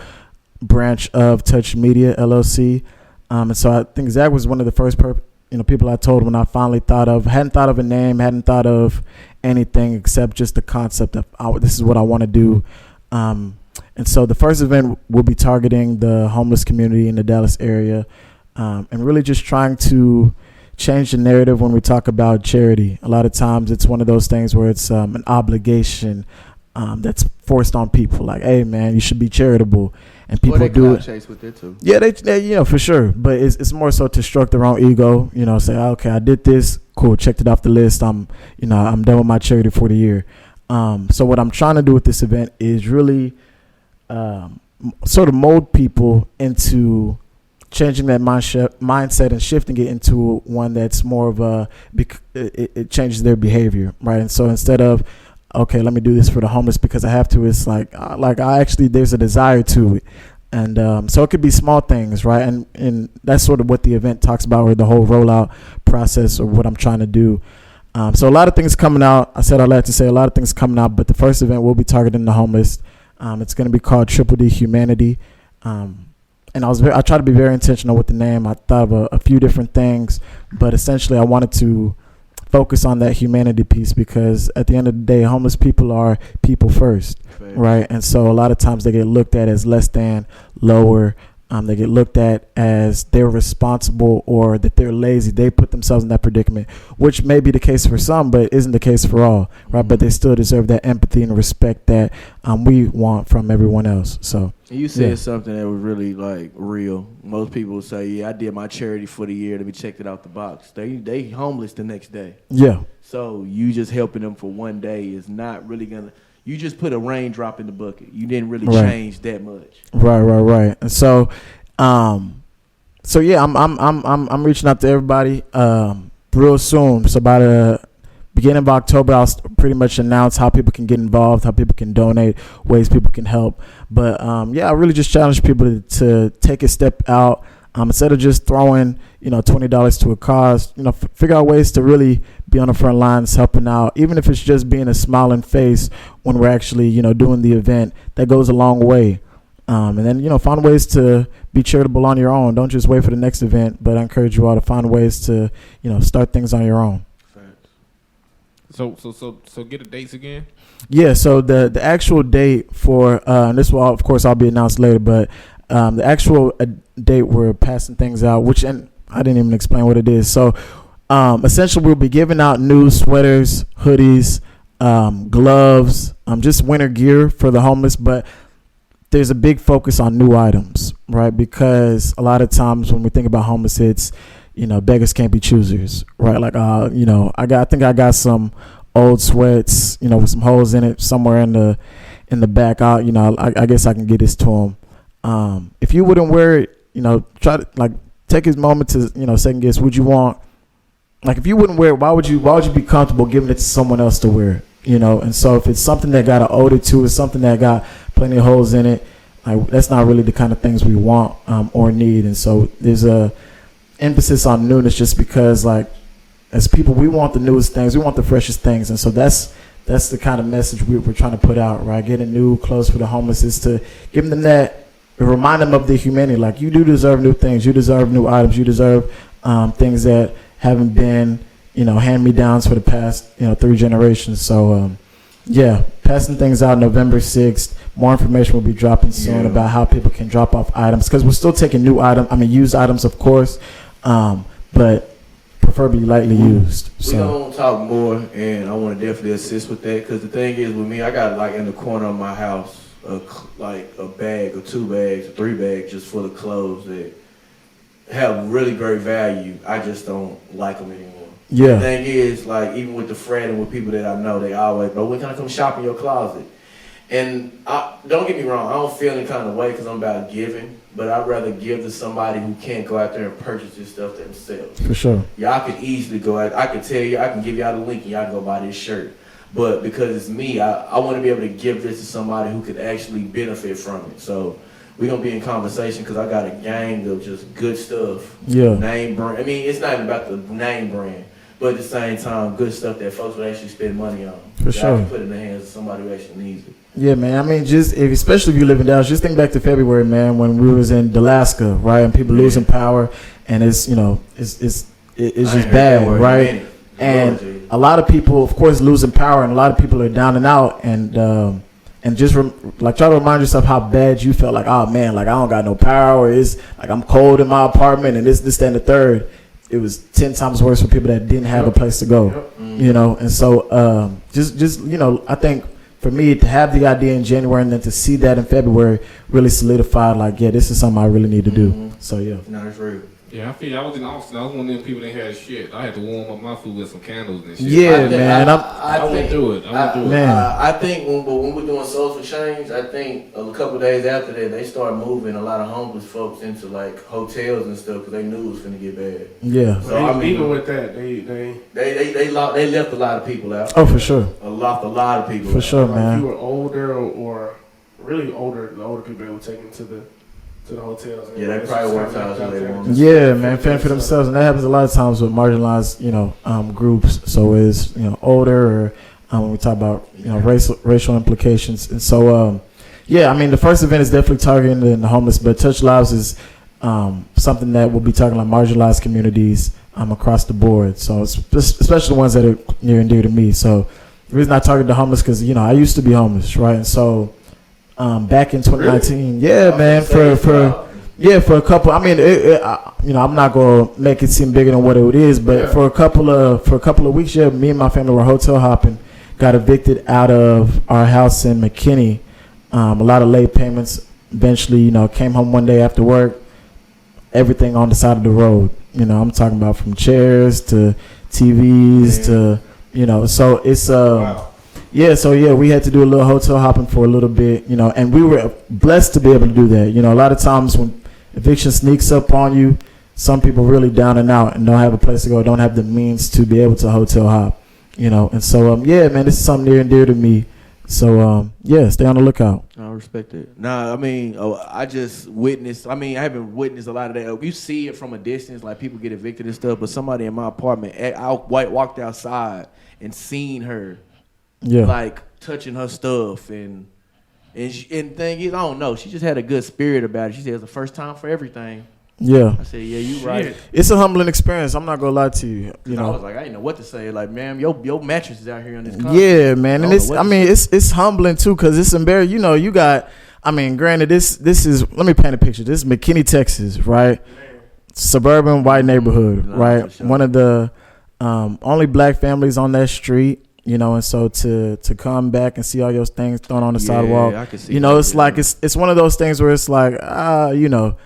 branch of Touch Media LLC. And so I think Zach was one of the first people I told when I finally hadn't thought of a name, hadn't thought of anything except just the concept of this is what I want to do. And so the first event will be targeting the homeless community in the Dallas area, and really just trying to change the narrative when we talk about charity. A lot of times it's one of those things where it's an obligation that's forced on people. Like, hey, man, you should be charitable. And people do it. Chase with it too. Yeah, they for sure. But it's more so to stroke their own ego. Say, okay, I did this. Cool, checked it off the list. I'm done with my charity for the year. So what I'm trying to do with this event is really sort of mold people into changing that mindset and shifting it into one that's more of it changes their behavior, right? And so instead of, okay, let me do this for the homeless because I have to, it's like I actually, there's a desire to it. And so it could be small things, right? And that's sort of what the event talks about, or the whole rollout process, or what I'm trying to do. So a lot of things coming out. I said I'd like to say a lot of things coming out, but the first event will be targeting the homeless. It's going to be called Triple D Humanity. And I tried to be very intentional with the name. I thought of a few different things, but essentially I wanted to focus on that humanity piece because at the end of the day, homeless people are people first, right? And so a lot of times they get looked at as less than, lower. They get looked at as they're responsible or that they're lazy. They put themselves in that predicament, which may be the case for some, but isn't the case for all, right? But they still deserve that empathy and respect that we want from everyone else. So you said something that was really like real. Most people say, "Yeah, I did my charity for the year. Let me check it out the box." They homeless the next day. Yeah. So you just helping them for one day is not really gonna. You just put a raindrop in the bucket. You didn't really change that much. Right. And so, yeah, I'm reaching out to everybody real soon. So by the beginning of October, I'll pretty much announce how people can get involved, how people can donate, ways people can help. But yeah, I really just challenge people to take a step out Instead of just throwing, $20 to a cause, figure out ways to really be on the front lines, helping out, even if it's just being a smiling face when we're actually, doing the event. That goes a long way. And then, find ways to be charitable on your own. Don't just wait for the next event, but I encourage you all to find ways to, start things on your own. So get the dates again. Yeah. So the actual date for this will, of course, I'll be announced later, but the actual date we're passing things out, and I didn't even explain what it is. So essentially, we'll be giving out new sweaters, hoodies, gloves, just winter gear for the homeless, but there's a big focus on new items, right? Because a lot of times when we think about homeless, it's, beggars can't be choosers, right? Like, I think I got some old sweats, with some holes in it somewhere in the back. I guess I can get this to them. If you wouldn't wear it, try to take his moment to, second guess, would you want, if you wouldn't wear it, why would you be comfortable giving it to someone else to wear? And so if it's something that got an odor to it, something that got plenty of holes in it, that's not really the kind of things we want or need. And so there's a emphasis on newness, just because as people, we want the newest things, we want the freshest things. And so that's the kind of message we're trying to put out, right? Getting new clothes for the homeless is to give them that, remind them of their humanity. You do deserve new things, you deserve new items, you deserve things that haven't been hand-me-downs for the past 3 generations. So passing things out November 6th. More information will be dropping soon about how people can drop off items, because we're still taking used items, of course, but preferably lightly used. We're going to talk more, and I want to definitely assist with that, because the thing is with me, I got in the corner of my house a bag or 2 bags or 3 bags just full of clothes that have really great value. I just don't like them anymore. Yeah. The thing is, even with the friend and with people that I know, they always, bro, when can I come shop in your closet? And don't get me wrong, I don't feel any kind of way because I'm about giving, but I'd rather give to somebody who can't go out there and purchase this stuff themselves. For sure. Y'all could easily go out. I could tell you, I can give y'all the link and y'all can go buy this shirt. But because it's me, I want to be able to give this to somebody who could actually benefit from it. So we're going to be in conversation, because I got a gang of just good stuff. Yeah. Name brand. I mean, it's not even about the name brand, but at the same time, good stuff that folks would actually spend money on. For sure. I can put in the hands of somebody who actually needs it. Yeah, man. Especially if you live in Dallas, just think back to February, man, when we was in Alaska, right, and people losing power, and it's just bad, right? And a lot of people, of course, losing power, and a lot of people are down and out, and just try to remind yourself how bad you felt. Oh man, I don't got no power. It's I'm cold in my apartment, and this, that, and the third. It was 10 times worse for people that didn't have a place to go, and so I think for me to have the idea in January and then to see that in February really solidified, this is something I really need to do. So yeah. No, that's real. Yeah, I feel I was in Austin. I was one of them people that had shit. I had to warm up my food with some candles and shit. Yeah, man. I went through it. I think when we're doing Souls for Change, I think a couple of days after that, they started moving a lot of homeless folks into hotels and stuff because they knew it was going to get bad. Yeah. So even with that, they left a lot of people out. Oh, for sure. A lot of people. For out. sure, man. If you were older or really older, the older people, they were taken to the hotels. Yeah, they probably worked out who they wanted. Yeah, man, fend for themselves, and that happens a lot of times with marginalized, groups. So it's older, or when we talk about racial implications, and so the first event is definitely targeting the homeless, but Touch Lives is something that will be targeting marginalized communities across the board. So it's especially the ones that are near and dear to me. So the reason I target the homeless because I used to be homeless, right, and so. Back in 2019, really? Man, for a couple. I mean, I'm not gonna make it seem bigger than what it is, but for a couple of weeks, me and my family were hotel hopping, got evicted out of our house in McKinney. A lot of late payments. Eventually, came home one day after work, everything on the side of the road. I'm talking about from chairs to TVs to so it's Wow. Yeah, we had to do a little hotel hopping for a little bit, and we were blessed to be able to do that. A lot of times when eviction sneaks up on you, some people really down and out and don't have a place to go, don't have the means to be able to hotel hop, and so, man, this is something near and dear to me. So yeah, stay on the lookout. I respect it. Nah, I mean, I just witnessed. I mean, I haven't witnessed a lot of that. You see it from a distance, like people get evicted and stuff. But somebody in my apartment, I walked outside and seen her, like touching her stuff and thing is, I don't know. She just had a good spirit about it. She said it's the first time for everything. Yeah. I said, yeah, you right. It's a humbling experience. I'm not gonna lie to you. You know, I was like, I didn't know what to say. Like, ma'am, your mattress is out here on this car. Yeah, man, and it's humbling too, cause it's embarrassing. You know, you got. I mean, granted, this is. Let me paint a picture. This is McKinney, Texas, right? Suburban white neighborhood, right? Sure. One of the only black families on that street. You know, and so to come back and see all those things thrown on the sidewalk, I can see you know, that, it's like it's one of those things where it's like, you know,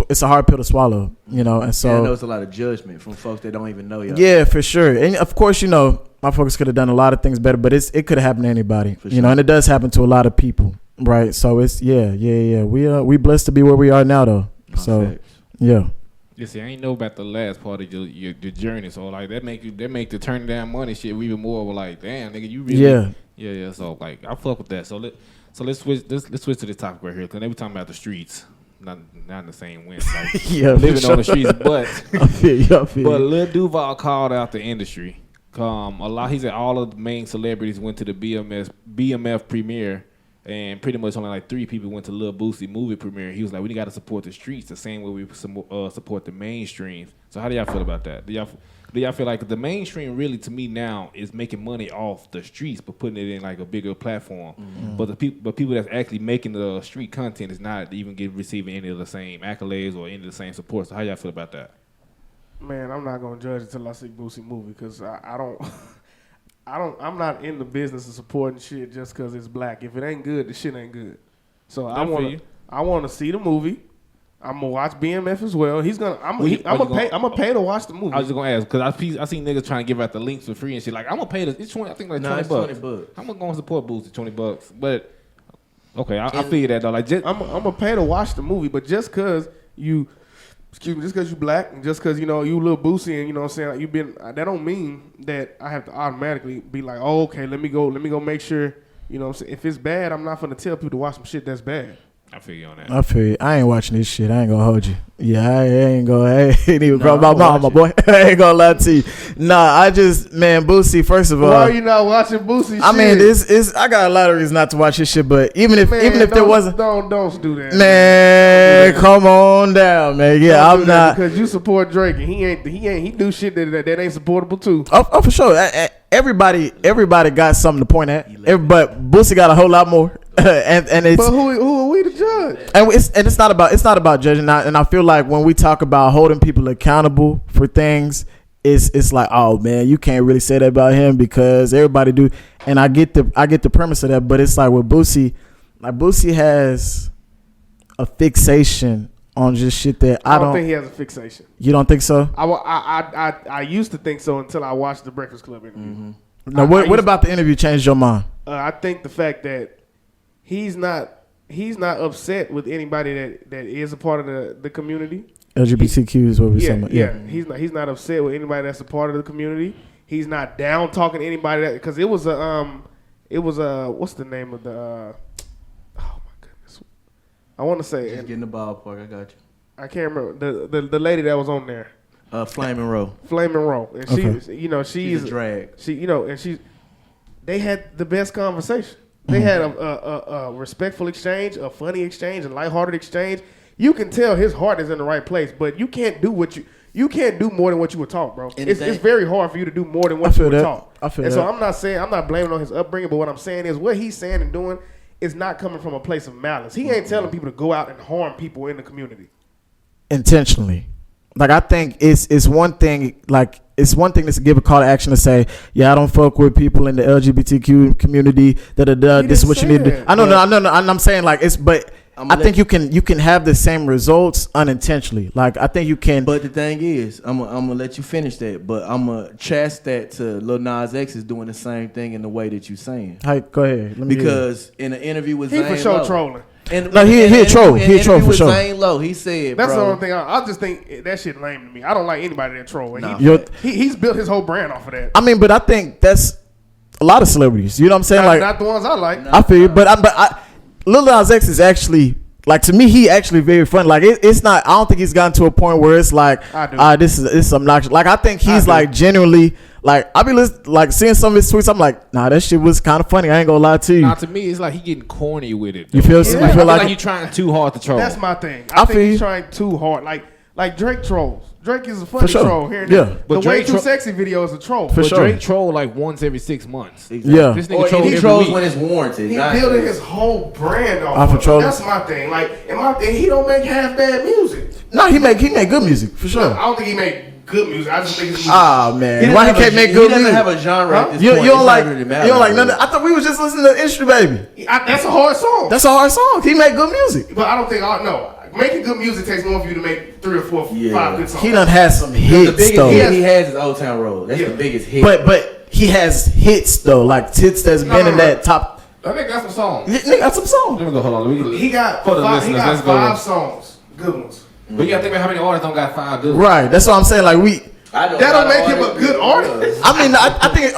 it's a hard pill to swallow, you know, and so I know it's a lot of judgment from folks that don't even know y'all. Yeah, for sure, and of course, you know, my folks could have done a lot of things better, but it could have happened to anybody, you know, and it does happen to a lot of people, right? So it's we blessed to be where we are now, though. So yeah. You see, I ain't know about the last part of your journey, so like that make the turning down money shit even more like, damn, nigga, you really yeah. So like I fuck with that. So let's switch to this topic right here, because they were talking about the streets, not in the same way, like living on the streets, but I feel you. But Lil Duval called out the industry. He said all of the main celebrities went to the BMF premiere. And pretty much only like 3 people went to Lil Boosie movie premiere. He was like, we got to support the streets the same way we support the mainstream. So how do y'all feel about that? Do y'all feel like the mainstream really, to me now, is making money off the streets but putting it in like a bigger platform? Mm-hmm. But people that's actually making the street content is not even receiving any of the same accolades or any of the same support. So how y'all feel about that? Man, I'm not gonna judge until I see Boosie movie, because I don't. I'm not in the business of supporting shit just because it's black. If it ain't good, the shit ain't good. So I want to see the movie. I'm gonna watch BMF as well. I'm gonna pay to watch the movie. I was just gonna ask, because I seen niggas trying to give out the links for free and shit. Like, I'm gonna pay this. It's 20. I think like $20. I'm gonna go and support Boosie, $20. But okay, I feel that though. Like, I'm gonna pay to watch the movie, but just because you black, and just because, you know, you Lil Boosie, and you know what I'm saying, that don't mean that I have to automatically be like, oh, okay, let me go make sure, you know what I'm saying, if it's bad, I'm not gonna tell people to watch some shit that's bad. I feel you on that. I feel you. I ain't watching this shit. I ain't gonna hold you. Yeah, I ain't even grow my mom, my boy. I ain't gonna lie to you. Nah, Boosie, first of all. Why are you not watching Boosie shit? I mean, I got a lot of reasons not to watch this shit, but even if there wasn't. Don't do that. Man, come on down, man. Yeah, I'm not. Because you support Drake, and he do shit that ain't supportable too. Oh, for sure. Everybody got something to point at. But Boosie got a whole lot more. and it's, but who are we to judge? And it's not about judging. And I feel like when we talk about holding people accountable for things, it's like, oh man, you can't really say that about him because everybody do. And I get the premise of that, but it's like with Boosie, like Boosie has a fixation on just shit that I don't think he has a fixation. You don't think so? I used to think so until I watched the Breakfast Club interview. Mm-hmm. Now, what about the interview changed your mind? I think the fact that he's not upset with anybody that is a part of the community. LGBTQ is what we're saying. Yeah. He's not upset with anybody that's a part of the community. He's not down talking to anybody that, because it was a what's the name of the oh my goodness, I want to say just get in the ballpark. I got you. I can't remember the lady that was on there. Flaming Row. And okay. she's a drag. They had the best conversation. They had a respectful exchange, a funny exchange, a lighthearted exchange. You can tell his heart is in the right place, but you can't do you can't do more than what you were taught, bro. It's very hard for you to do more than what you were taught. So I'm not blaming on his upbringing, but what I'm saying is what he's saying and doing is not coming from a place of malice. He ain't telling people to go out and harm people in the community intentionally. Like, I think it's one thing. Like, it's one thing to give a call to action to say, yeah, I don't fuck with people in the LGBTQ community. This is what you need to do. I know. I'm saying, like, but I think you can have the same results unintentionally. Like, I think you can. But the thing is, I'm gonna let you finish that. But I'm gonna chast that to Lil Nas X is doing the same thing in the way that you're saying. Hey, go ahead. Because in an interview with Zane for sure trolling. No, he a troll. He a troll for sure. Zane Lowe, he said, that's bro, the only thing. I just think that shit lame to me. I don't like anybody that troll. Nah. He's built his whole brand off of that. I mean, but I think that's a lot of celebrities. You know what I'm saying? Like not the ones I like. I feel you, but Lil Nas X is actually like, to me, he actually very fun. Like it's not. I don't think he's gotten to a point where it's like, this is obnoxious. Like I think he's like genuinely. Like I be like seeing some of his tweets, I'm like, nah, that shit was kind of funny. I ain't gonna lie to you. Nah, to me, it's like he getting corny with it. You feel? Yeah. You feel like you trying too hard to troll. That's my thing. I think he's trying too hard. Like Drake trolls. Drake is a funny troll here and there. But the Way Too Sexy video is a troll. For sure. Drake troll like once every 6 months. Exactly. Yeah. This nigga troll he trolls when it's warranted. He's building his whole brand off of it. That's my thing. Like, he don't make half bad music. No, he make good music for sure. I don't think he make good music. I just think it's music. Man, why he can't make good music? He doesn't have a genre at this you point. don't like none of, I thought we was just listening to Industry Baby. That's a hard song. That's a hard song. He make good music. But I don't think making good music takes more for you to make 3 or 4, 5 good songs. He done has some hits. The biggest though. hit he has is Old Town Road. That's the biggest hit. But he has hits though, like hits that's been in that top. I think got some songs. Nigga got some songs. Let me go. Hold on. He got 5 songs, good ones. But you gotta think about how many artists don't got 5 good ones. Right. That's what I'm saying. Like that don't make him a good artist. I mean, I think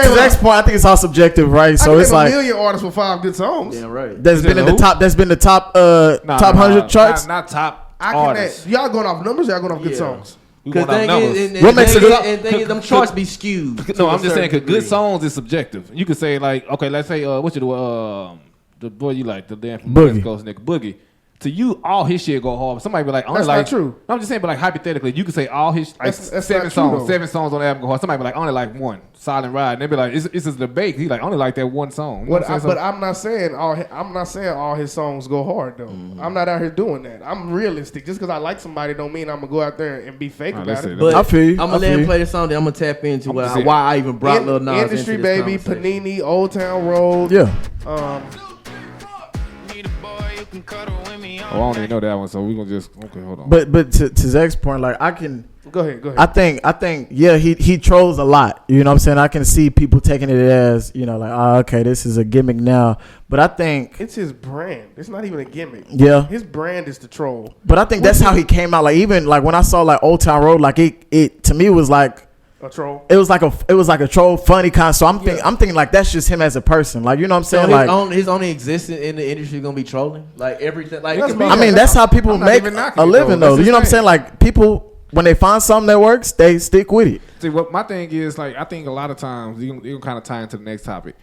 to Zach's point, I think it's all subjective, right? So it's like a million artists with 5 good songs. Yeah, right. That's been in the top. That's been the top. Top 100 charts. Not top artists. Y'all going off numbers? Y'all going off good songs? Because what makes it good? Them charts be skewed. No, I'm just saying because good songs is subjective. You could say like, okay, let's say what you do, the boy you like, the damn from West Coast nigga Boogie. To you, all his shit go hard. Somebody be like, only that's like, not true. I'm just saying, but like hypothetically, you could say all his like that's 7 songs, true, 7 songs on the album go hard. Somebody be like, only like one, Silent Ride. And they be like, it's a debate. He like, only like that one song. But I'm not saying all his songs go hard though. I'm not out here doing that. I'm realistic. Just because I like somebody don't mean I'm gonna go out there and be fake about it. But I feel you. I'm gonna let him play the song. Then I'm gonna tap into why I even brought Lil Nas Industry into this Baby, conversation. Panini, Old Town Road. Yeah. I don't even know that one, so we gonna just hold on. But to Zach's point, like I can go ahead. I think yeah, he trolls a lot. You know what I'm saying? I can see people taking it as, like, oh, okay, this is a gimmick now. But I think it's his brand. It's not even a gimmick. Yeah. His brand is to troll. But I think that's how he came out. Like even like when I saw like Old Town Road, like it to me was like a troll. It was like a troll, funny kind. So I'm thinking like that's just him as a person. Like, you know what I'm saying? So his only existence in the industry is gonna be trolling. Like everything. Like I mean, that's how people make a living though. You know what I'm saying? Like people, when they find something that works, they stick with it. See, what my thing is, like, I think a lot of times you can kind of tie into the next topic.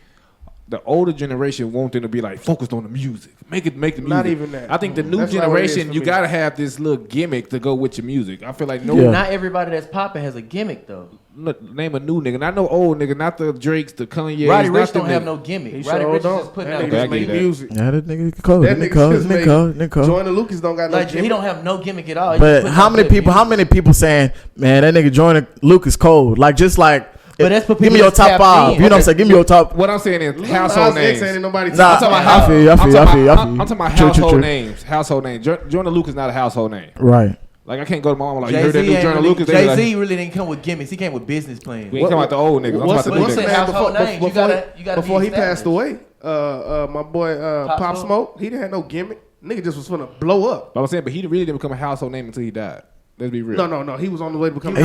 The older generation want them to be like focused on the music, make the music. Not even that. I think the new generation, you gotta have this little gimmick to go with your music. I feel like not everybody that's popping has a gimmick though. Name a new nigga, not no old nigga, not the Drakes, the Kanye. Roddy Ricch don't have no gimmick. Roddy Ricch just putting out music. Yeah, that nigga cold. Nicole. Joyner Lucas don't got no gimmick. He don't have no gimmick at all. But how many people saying, man, that nigga Joyner Lucas cold? Like just like. But that's for people. Give me your top 5. You know what I'm saying? Give me your top. What I'm saying is household names. Ain't nobody I feel you. I'm talking about household names. Household names. Joyner Lucas is not a household name. Right. Like I can't go to my mom like, you heard that new Joyner Lucas? Jay-Z really didn't come with gimmicks. He came with business plans. We ain't talking about the old niggas. I'm talking about the new niggas. Household names. You gotta before he passed away, my boy Pop Smoke, he didn't have no gimmick. Nigga just was finna blow up. But I'm saying, but he really didn't become a household name until he died. Let's be real. No. He was on the way to become. He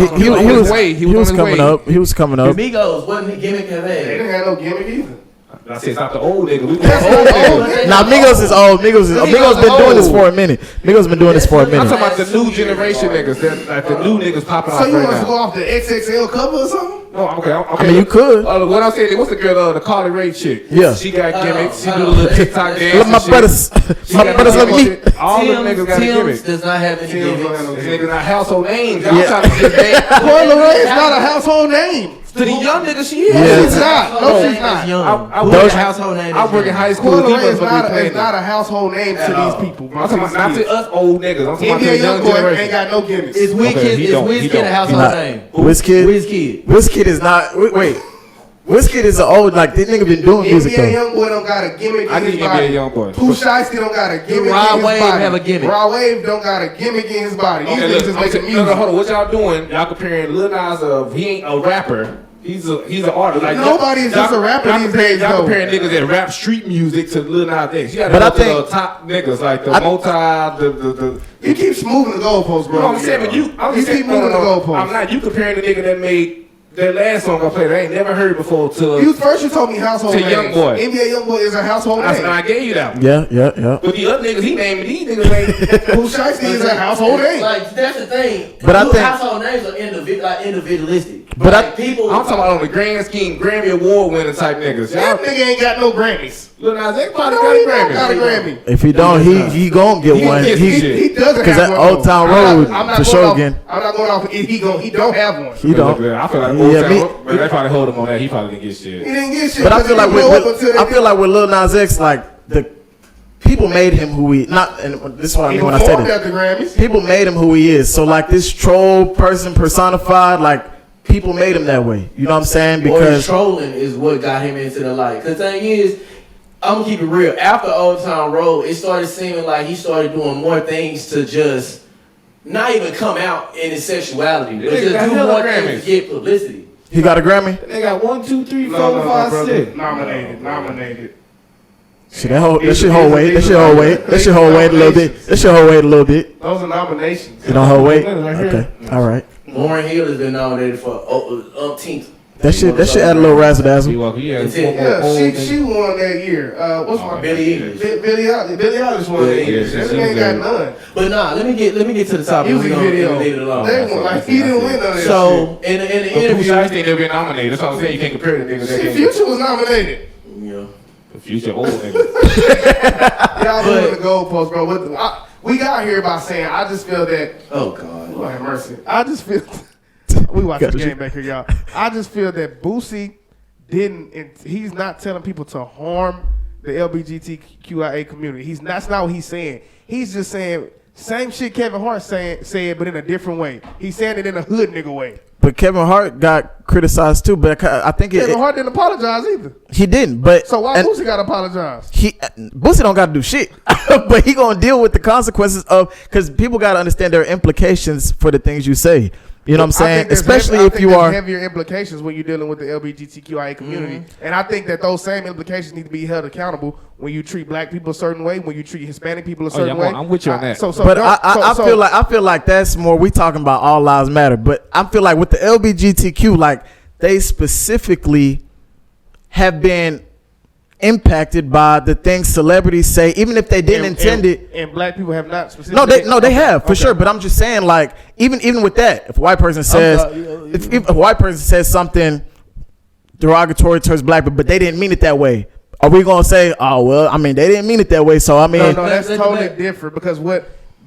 was coming up. He was coming up. Migos wasn't gimmick of They didn't have no gimmick either. I said it's not the old nigga. Nah, Migos is old. Migos been doing this for a minute. Migos been doing this for a minute. I'm talking about the new generation niggas. Like the new niggas popping off right now. So you want to go off the XXL cover or something? No, okay. I mean, you could. What I'm saying, what's the girl, the Carly Rae chick? Yeah. She got gimmicks. She do the little TikTok dance. My brothers love me. All the niggas got a gimmick. Does not have any gimmicks. Niggas not household names. Yeah. Y'all trying to get Carly Rae is not a household name. to the young niggas, she is. No, she's not. No, she's not. I work in household name. I work in high school. Carly Rae is not a household name to these people. I'm talking about not to us old niggas. I'm talking about to the NBA young YoungBoy generation. ain't got no gimmicks. Is Wizkid a household name? Wizkid. Wizkid is not. Wait. Wizkid is an old, like, this nigga been doing music though. NBA YoungBoy don't got a gimmick in his body. NBA YoungBoy. Pooh Shiesty don't got a gimmick in his Rod body. Wave have a gimmick. Rod Wave don't got a gimmick in his body. These niggas just making music. No, hold on. What y'all doing? Y'all comparing Lil Nas of, he ain't a rapper. He's an artist. Like, nobody is just a rapper these days. Y'all comparing niggas that rap street music to Lil Nas X. You gotta But I go think to the top niggas, like the the. He keeps moving the goalposts, bro. No, I'm saying, but you. I'm He keep moving the goalposts. I'm not. You comparing the nigga that made That last song I played, I ain't never heard before. You told me household names. Young Boy. NBA Young Boy is a household name. I gave you that one. Yeah. But the other niggas he named, these niggas ain't. Who Shiesty is a household name. Like that's the thing. But I think household names are individualistic. But like, people. I'm talking about on the grand scheme, Grammy Award winning type niggas. That nigga ain't got no Grammys. Lil Nas X probably got a Grammy. Got a Grammy. if he don't, he gonna get one. He doesn't Because have that one. Old Town Road for sure again. I'm not going off. He don't have one. He don't. I feel like Old Town Road, but they probably hold him on that. He probably didn't get shit. He didn't get shit. But I feel like with Lil Nas X, like the people made him who he not, and this is what I mean when I said it. People made him who he is. So like this troll person personified, like people made him that way. You know what I'm saying? Because trolling is what got him into the light. Cause the thing is, I'm gonna keep it real. After Old Town Road, it started seeming like he started doing more things to just not even come out in his sexuality, but just do more things to get publicity. he got a Grammy. They got 1, 2, 3, 4, 5, 6. Nominated. See that shit hold weight. That shit hold weight. That shit hold weight a little bit. That shit hold weight a little bit. Those are nominations. It don't hold weight. Okay, all right. Lauryn Hill has been nominated for umpteenth. That shit add a little razzle dazzle. Yeah, she won that year. What's my Billie Eilish? Billie Eilish won that year. That nigga ain't got none. But nah, let me get to the topic. Music video. Leave it alone. They won, like he didn't win none of that So in the interview, I think they'll be nominated. That's what I'm saying. You can't compare the niggas. shit. Future was nominated. yeah. The Future old niggas. Y'all moving the goalpost, bro. We got here by saying I just feel that. Oh God. Lord have mercy. I just feel. We watch the game back here, y'all. I just feel that Boosie he's not telling people to harm the LGBTQIA community. That's not what he's saying. He's just saying same shit Kevin Hart said, but in a different way. He's saying it in a hood nigga way. But Kevin Hart got criticized too. But I think Kevin Hart didn't apologize either. He didn't. But so why Boosie got to apologize? Boosie don't got to do shit. But he gonna deal with the consequences because people got to understand there are implications for the things you say. You know what I'm saying? Especially if you are heavier implications when you're dealing with the LGBTQIA community, and I think that those same implications need to be held accountable when you treat black people a certain way, when you treat Hispanic people a certain way. I'm with you on that. I feel like that's more. We talking about all lives matter, but I feel like with the LGBTQ, like they specifically have been impacted by the things celebrities say, even if they didn't intend it. And black people have not specifically. They have for sure. But I'm just saying, like, even with that, if a white person says, if a white person says something derogatory towards black people, but they didn't mean it that way, are we gonna say, oh well, I mean, they didn't mean it that way, so I mean, no, that's totally different because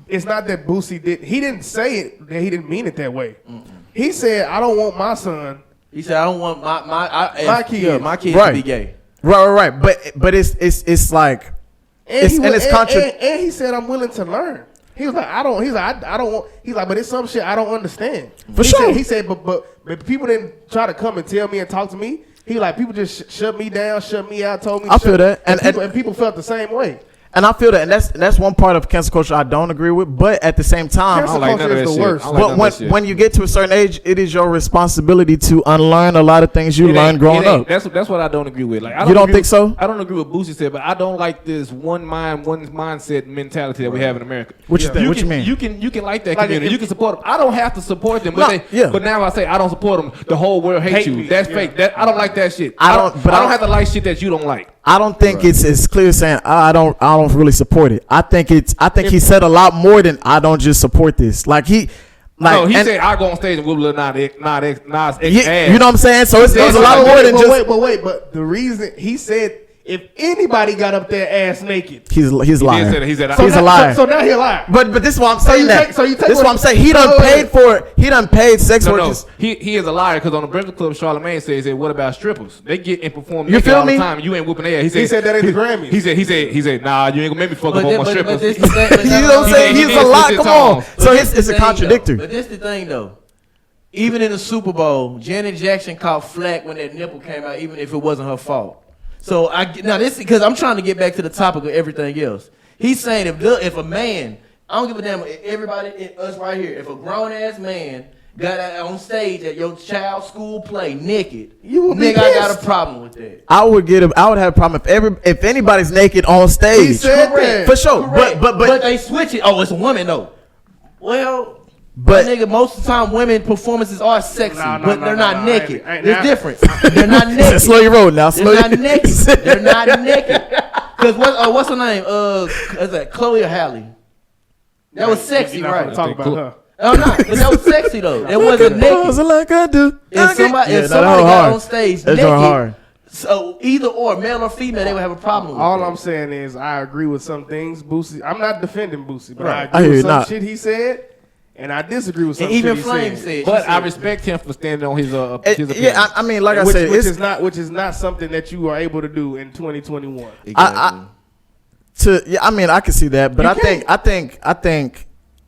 it's not that Boosie he didn't say it that he didn't mean it that way. He said, I don't want my son. He said, I don't want my kids right. to be gay. Right. But it's like, and he said, I'm willing to learn. He was like, I don't want. He's like, but it's some shit I don't understand. For sure. He said, but people didn't try to come and tell me and talk to me. He like people just shut me down, shut me out, told me. I feel that, and people felt the same way. And I feel that, and that's one part of cancel culture I don't agree with. But at the same time, cancel culture is the worst. But when you get to a certain age, it is your responsibility to unlearn a lot of things you learned growing up. That's what I don't agree with. Like, you don't think so? I don't agree with Boosie said, but I don't like this one mindset mentality that we have in America. What you mean? You can like that community. You can support them. I don't have to support them, but now I say I don't support them. The whole world hates you. That's fake. I don't like that shit. I don't have to like shit that you don't like. I don't think it's as clear saying I don't really support it. I think he said a lot more than I don't just support this. He said I go on stage and whoop Lil Nas X ass. You know what I'm saying? So it's a lot more than just. But the reason he said if anybody got up there ass naked, he's lying. He's a liar. So now he a liar. But this is why I'm saying that. This is why I'm saying he done paid for it. He done paid sex workers. He is a liar because on the Breakfast Club, Charlamagne said, "What about strippers? They get and perform you feel all me? the time. You ain't whooping their ass." He said that ain't the Grammys. He said, "Nah, you ain't gonna make me fuck up on my strippers." You know what I'm saying? He's a lie. Come on. So it's a contradictory. But this the thing though. Even in the Super Bowl, Janet Jackson caught flack when that nipple came out, even if it wasn't her fault. So this because I'm trying to get back to the topic of everything else. He's saying if a man, I don't give a damn, everybody, us right here, if a grown ass man got out on stage at your child's school play naked, I got a problem with that. I would have a problem if anybody's naked on stage. He said that. For sure. Correct. But they switch it. Oh, it's a woman though. Well, But nigga, most of the time, women performances are sexy, but they're not naked. There's difference. They're not naked. slow your roll now. They're not naked. They're not naked. Because what's her name? Is that Chloe or Halle? That was sexy, right? Talk about her. I'm not. But that was sexy though. It wasn't naked. Like I do. If somebody got on stage that's naked, hard. so either or, male or female, they would have a problem with All that. I'm saying is I agree with some things Boosie. I'm not defending Boosie, but Right. I agree with some not. shit he said, and I disagree with some And shit even he Flame said. said. But I respect him for standing on his opinion. Yeah, I mean, like I said, which it's is not something that you are able to do in 2021. Exactly. I mean, I can see that, but I think.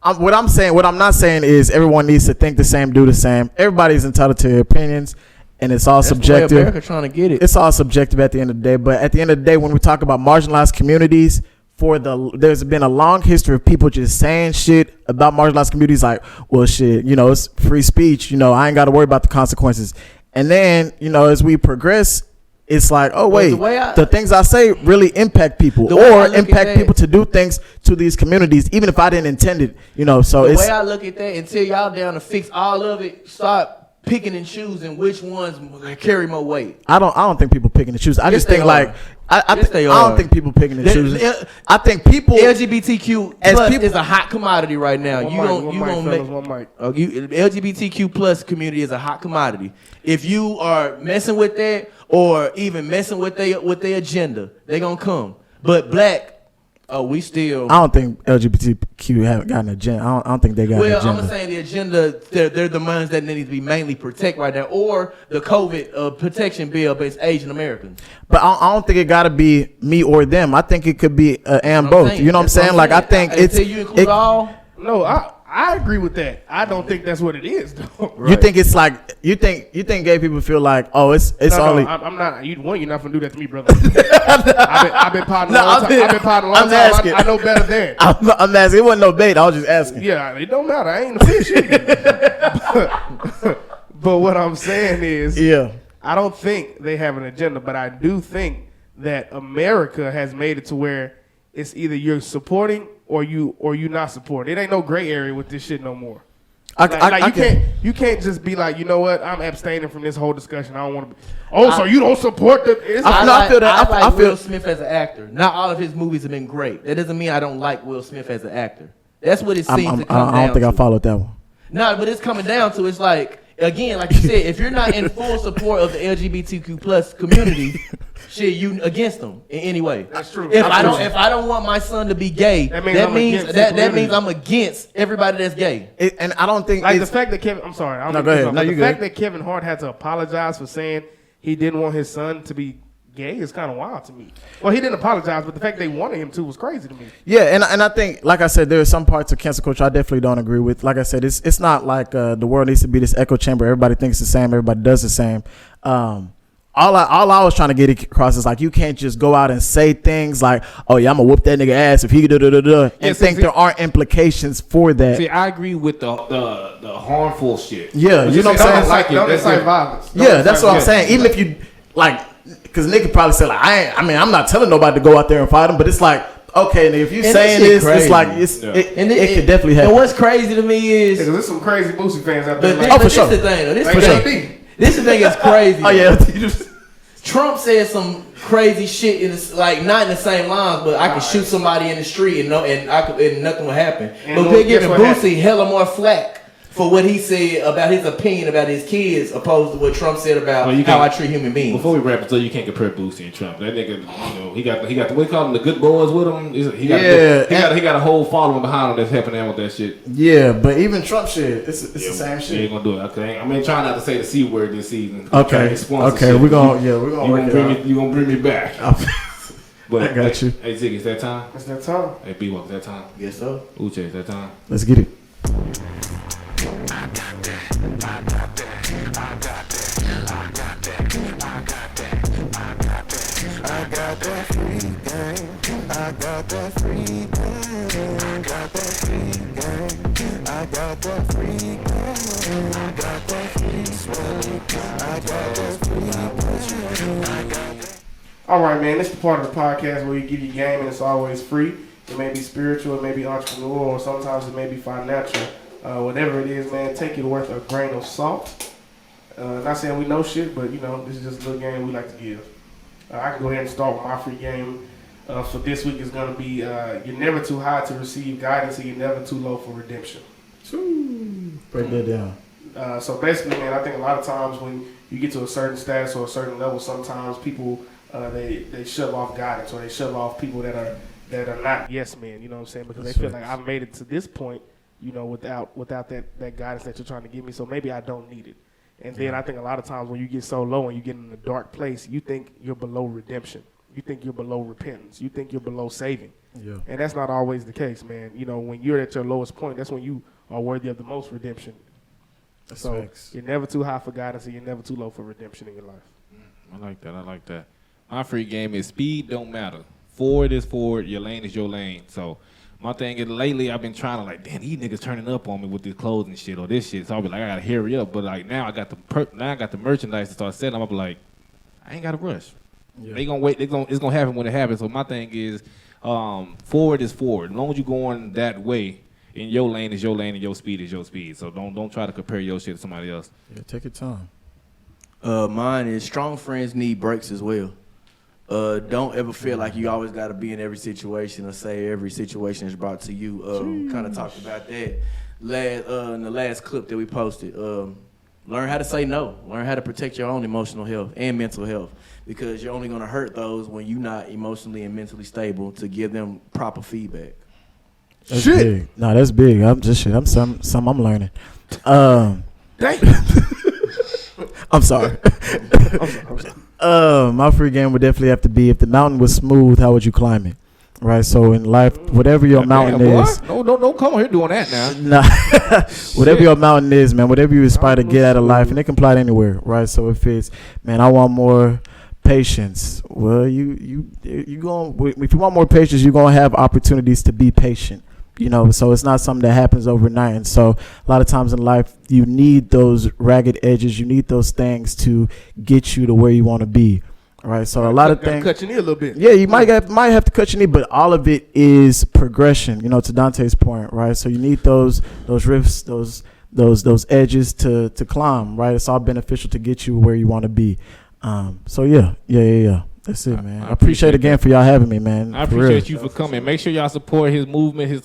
What I'm not saying is everyone needs to think the same, do the same. Everybody's entitled to their opinions, and it's all subjective. The way America trying to get it. It's all subjective at the end of the day. But at the end of the day, when we talk about marginalized communities, there's been a long history of people just saying shit about marginalized communities, like, well, shit, it's free speech. I ain't got to worry about the consequences. And then, as we progress, it's like, oh wait, the things I say really impact people, or impact people to do things to these communities, even if I didn't intend it. So the it's way I look at that, until y'all down to fix all of it, start picking and choosing which ones carry more weight. I don't think people picking and choosing. I just think like I don't think people picking and choosing. I think people LGBTQ plus is a hot commodity right now. LGBTQ plus community is a hot commodity. If you are messing with that or even messing with their agenda, they gonna come. But black. We still. I don't think LGBTQ haven't got an agenda. I don't think they got an agenda. Well, I'm saying the agenda. They're the ones that need to be mainly protect right now, or the COVID protection bill against Asian Americans. But I don't think it got to be me or them. I think it could be and both. Saying. You know what I'm saying? Like I think until you include all. No, I agree with that. I don't think that's what it is, though. Right. You think it's like you think gay people feel like, oh, it's only. No, I'm not. You're not gonna do that to me, brother. I've been potting a long time. I've been potting a long time. I know better than. I'm asking. It wasn't no bait. I was just asking. Yeah, it don't matter. I ain't a fish either. But what I'm saying is, I don't think they have an agenda, but I do think that America has made it to where it's either you're supporting or you not supporting. It ain't no gray area with this shit no more. You can't just be like, you know what? I'm abstaining from this whole discussion. I don't want to. So you don't support the? I feel that. I feel Will Smith as an actor. Not all of his movies have been great. That doesn't mean I don't like Will Smith as an actor. That's what it seems to come down to. I don't think I followed that one. No, but it's coming down to it's like, again, like you said, if you're not in full support of the LGBTQ plus community, shit, you against them in any way. That's true. If I don't want my son to be gay, that means I'm against everybody that's gay. And I don't think like the fact that Kevin. I'm sorry. No, go ahead. No, the fact that Kevin Hart had to apologize for saying he didn't want his son to be gay is kind of wild to me. Well, he didn't apologize, but the fact they wanted him to was crazy to me. Yeah, and I think, like I said, there are some parts of cancel culture I definitely don't agree with. Like I said, it's not like the world needs to be this echo chamber. Everybody thinks the same. Everybody does the same. All I was trying to get across is like you can't just go out and say things like, "Oh yeah, I'm gonna whoop that nigga ass if he and think there aren't implications for that." See, I agree with the harmful shit. Yeah, you know what I'm saying? Don't incite violence. Yeah, that's what I'm saying. Even if you like, because Nick could probably say like, I'm not telling nobody to go out there and fight him, but it's like, okay, and if you saying this, crazy. it's like it could definitely happen. And what's crazy to me is there's some crazy Boosie fans out there. This is the thing. This is the thing is crazy. Oh yeah. Trump said some crazy shit not in the same lines, but I could shoot somebody in the street and nothing would happen. But they're giving Boosie hella more flack for what he said about his opinion about his kids, opposed to what Trump said about how I treat human beings. Before we wrap it, so you can't compare Boosie and Trump. That nigga, he got what we call them, the good boys with him. He got a whole following behind him that's helping out with that shit. Yeah, but even Trump shit, it's the same shit. You ain't gonna do it. Okay, I mean, trying not to say the C word this season. Okay, we're gonna you gonna bring me back. But I got you. Hey Ziggy, it's that time. It's that time. Hey B-Walk, it's that time. Yes, sir. Uche, it's that time. Let's get it. All right, man. This is the part of the podcast where we give you game and it's always free. It may be spiritual, it may be entrepreneurial, or sometimes it may be financial. whatever it is, man, take it worth a grain of salt. Not saying we know shit, but this is just a little game we like to give. I can go ahead and start with my free game for this week. Is going to be you're never too high to receive guidance, and you're never too low for redemption. Break that down. So basically, man, I think a lot of times when you get to a certain status or a certain level, sometimes people they shove off guidance, or they shove off people that are not yes men. You know what I'm saying? Because they feel like I've made it to this point, without that guidance that you're trying to give me. So maybe I don't need it. And then I think a lot of times when you get so low and you get in a dark place, you think you're below redemption. You think you're below repentance. You think you're below saving. Yeah. And that's not always the case, man. When you're at your lowest point, that's when you are worthy of the most redemption. That's so facts. You're never too high for guidance, and you're never too low for redemption in your life. I like that. My free game is speed don't matter. Forward is forward. Your lane is your lane. So my thing is lately I've been trying to damn, these niggas turning up on me with this clothes and shit or this shit. So I'll be like, I gotta hurry up. But now I got the merchandise to start selling. I'll be like, I ain't gotta rush. Yeah. They gonna wait. It's gonna happen when it happens. So my thing is, forward is forward. As long as you going that way, in your lane is your lane and your speed is your speed. So don't try to compare your shit to somebody else. Yeah, take your time. Mine is strong friends need breaks as well. Don't ever feel like you always got to be in every situation or say every situation is brought to you. Kind of talked about that in the last clip that we posted. Learn how to say no. Learn how to protect your own emotional health and mental health, because you're only going to hurt those when you're not emotionally and mentally stable to give them proper feedback. That's big. No, that's big. I'm I'm learning. I'm sorry. My free game would definitely have to be, if the mountain was smooth, how would you climb it? Right. So in life, whatever your mountain is, don't come here doing that now. Whatever your mountain is, man. Whatever you aspire to get out of life, and it can apply to anywhere, right? So if it's, man, I want more patience. Well, you going, if you want more patience, you're gonna have opportunities to be patient. So it's not something that happens overnight. And so a lot of times in life, you need those ragged edges. You need those things to get you to where you want to be. All right. So a lot of things. Cut your knee a little bit. Yeah, you might have to cut your knee, but all of it is progression. To Dante's point, right? So you need those rifts, those edges to climb, right? It's all beneficial to get you where you want to be. So yeah. That's it, man. I appreciate it again for y'all having me, man. I appreciate you for coming. Make sure y'all support his movement, his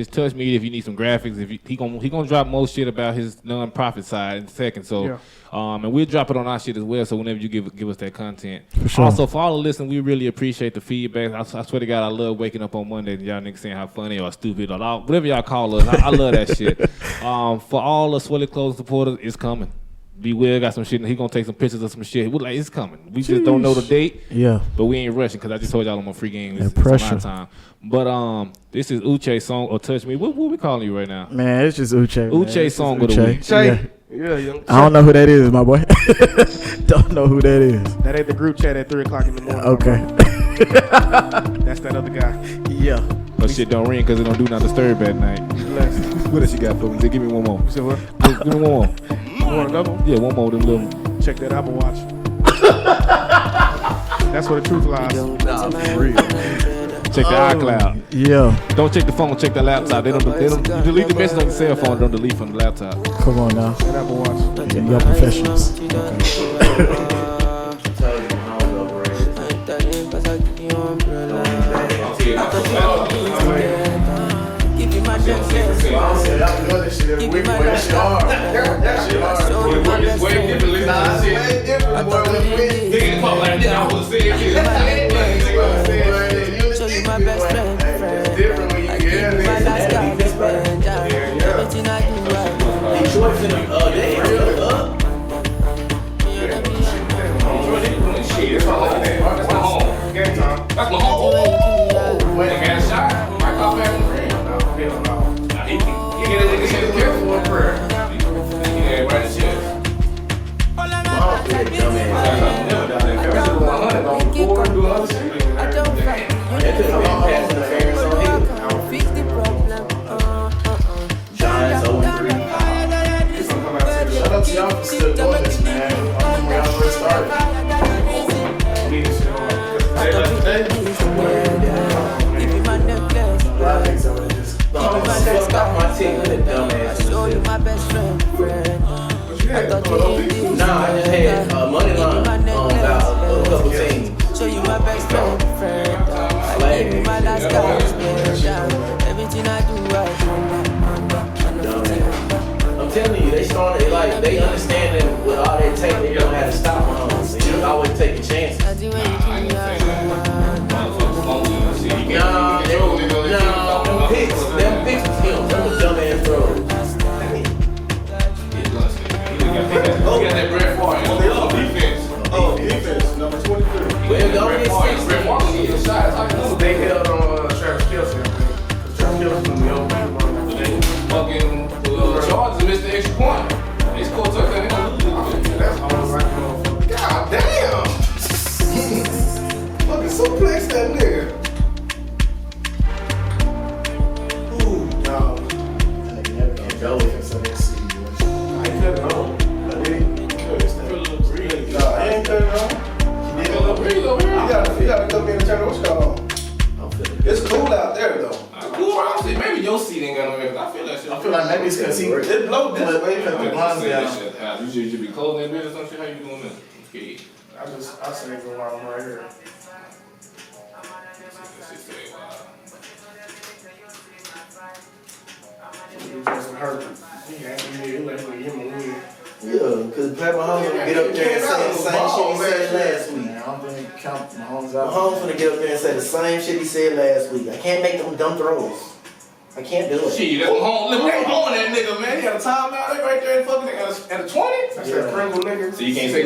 touch media. If you need some graphics, he gonna drop most shit about his non-profit side in a second. So, and we'll drop it on our shit as well. So whenever you give us that content. For sure. Also, for all the listeners, we really appreciate the feedback. I swear to God, I love waking up on Monday and y'all niggas saying how funny or stupid or whatever y'all call us. I love that shit. For all the Swelly Clothes supporters, it's coming. B Will got some shit, and he gonna take some pictures of some shit. We're like, it's coming. We just don't know the date. Yeah. But we ain't rushing, because I just told y'all I'm on free game. It's pressure. My time. But this is Uche's song, or Touch Me. What we calling you right now? Man, it's just Uche. Uche's song of the week. Yeah. I don't know who that is, my boy. Don't know who that is. That ain't the group chat at 3:00 in the morning. Okay. That's that other guy. Yeah. But shit don't ring because it don't do not disturb at night. What else you got for me? Give me one more. You said what? Give me one more. You want another one? Yeah, one more. Them little. Check that Apple Watch. That's where the truth lies. Nah, for real. Check the iCloud. Yeah. Don't check the phone. Check the laptop. They don't. You delete the message on the cell phone. Don't delete from the laptop. Come on now. That Apple Watch. Yeah, y'all professionals. Okay. That's my home. Wait, I got a shot. My coffee having a friend. No, hell no. He get a nigga shit careful for a prayer. Yeah, right the shit. Shout out to y'all for still doing this, man. When y'all first started. My team, the dumbass. for those people? Nah, I just had money line about a couple teams. Show you my best friend. Give me my last everything I do right. I'm telling you, they started like they understand that with all that tape, they don't have to stop on them. So you always take a chance. Them picks was him. Them was dumb ass throws. You got that Brett Favre. Defense. Oh, defense, number 23. Well, don't get six. Brett Favre needs a shot. They held on Travis Kelce, I think. Travis Kelce from the old man. Fucking Chargers missed the extra point. They scored touchdown. They gonna lose. That's almost like, God damn! Fucking suplex that nigga. Ooh, no. That nigga never can go with him, so they see you. I ain't cut it on. But he ain't cut it on. He did a little breeze over here. You gotta come in and turn those on. It's cool out there though. Cool, I'm saying maybe your seat ain't got no air. I feel that shit. I feel like maybe it's because he It blow this way because the blinds down. You should be closing that business. Some shit. How you doing that? I'm scared. I say it while I'm right here. He just hurt. He let him win. Yeah, because Pat Mahomes gonna get up there and say the same shit he said last week. I don't think count Mahomes out. Mahomes gonna get up there and say the same shit he said last week. I can't make them dumb throws. I can't do it. Shit, that's Mahomes. Look, they on that nigga, man. He got a timeout right there. Fucking at a 20. That's that Pringle nigga. So you can't say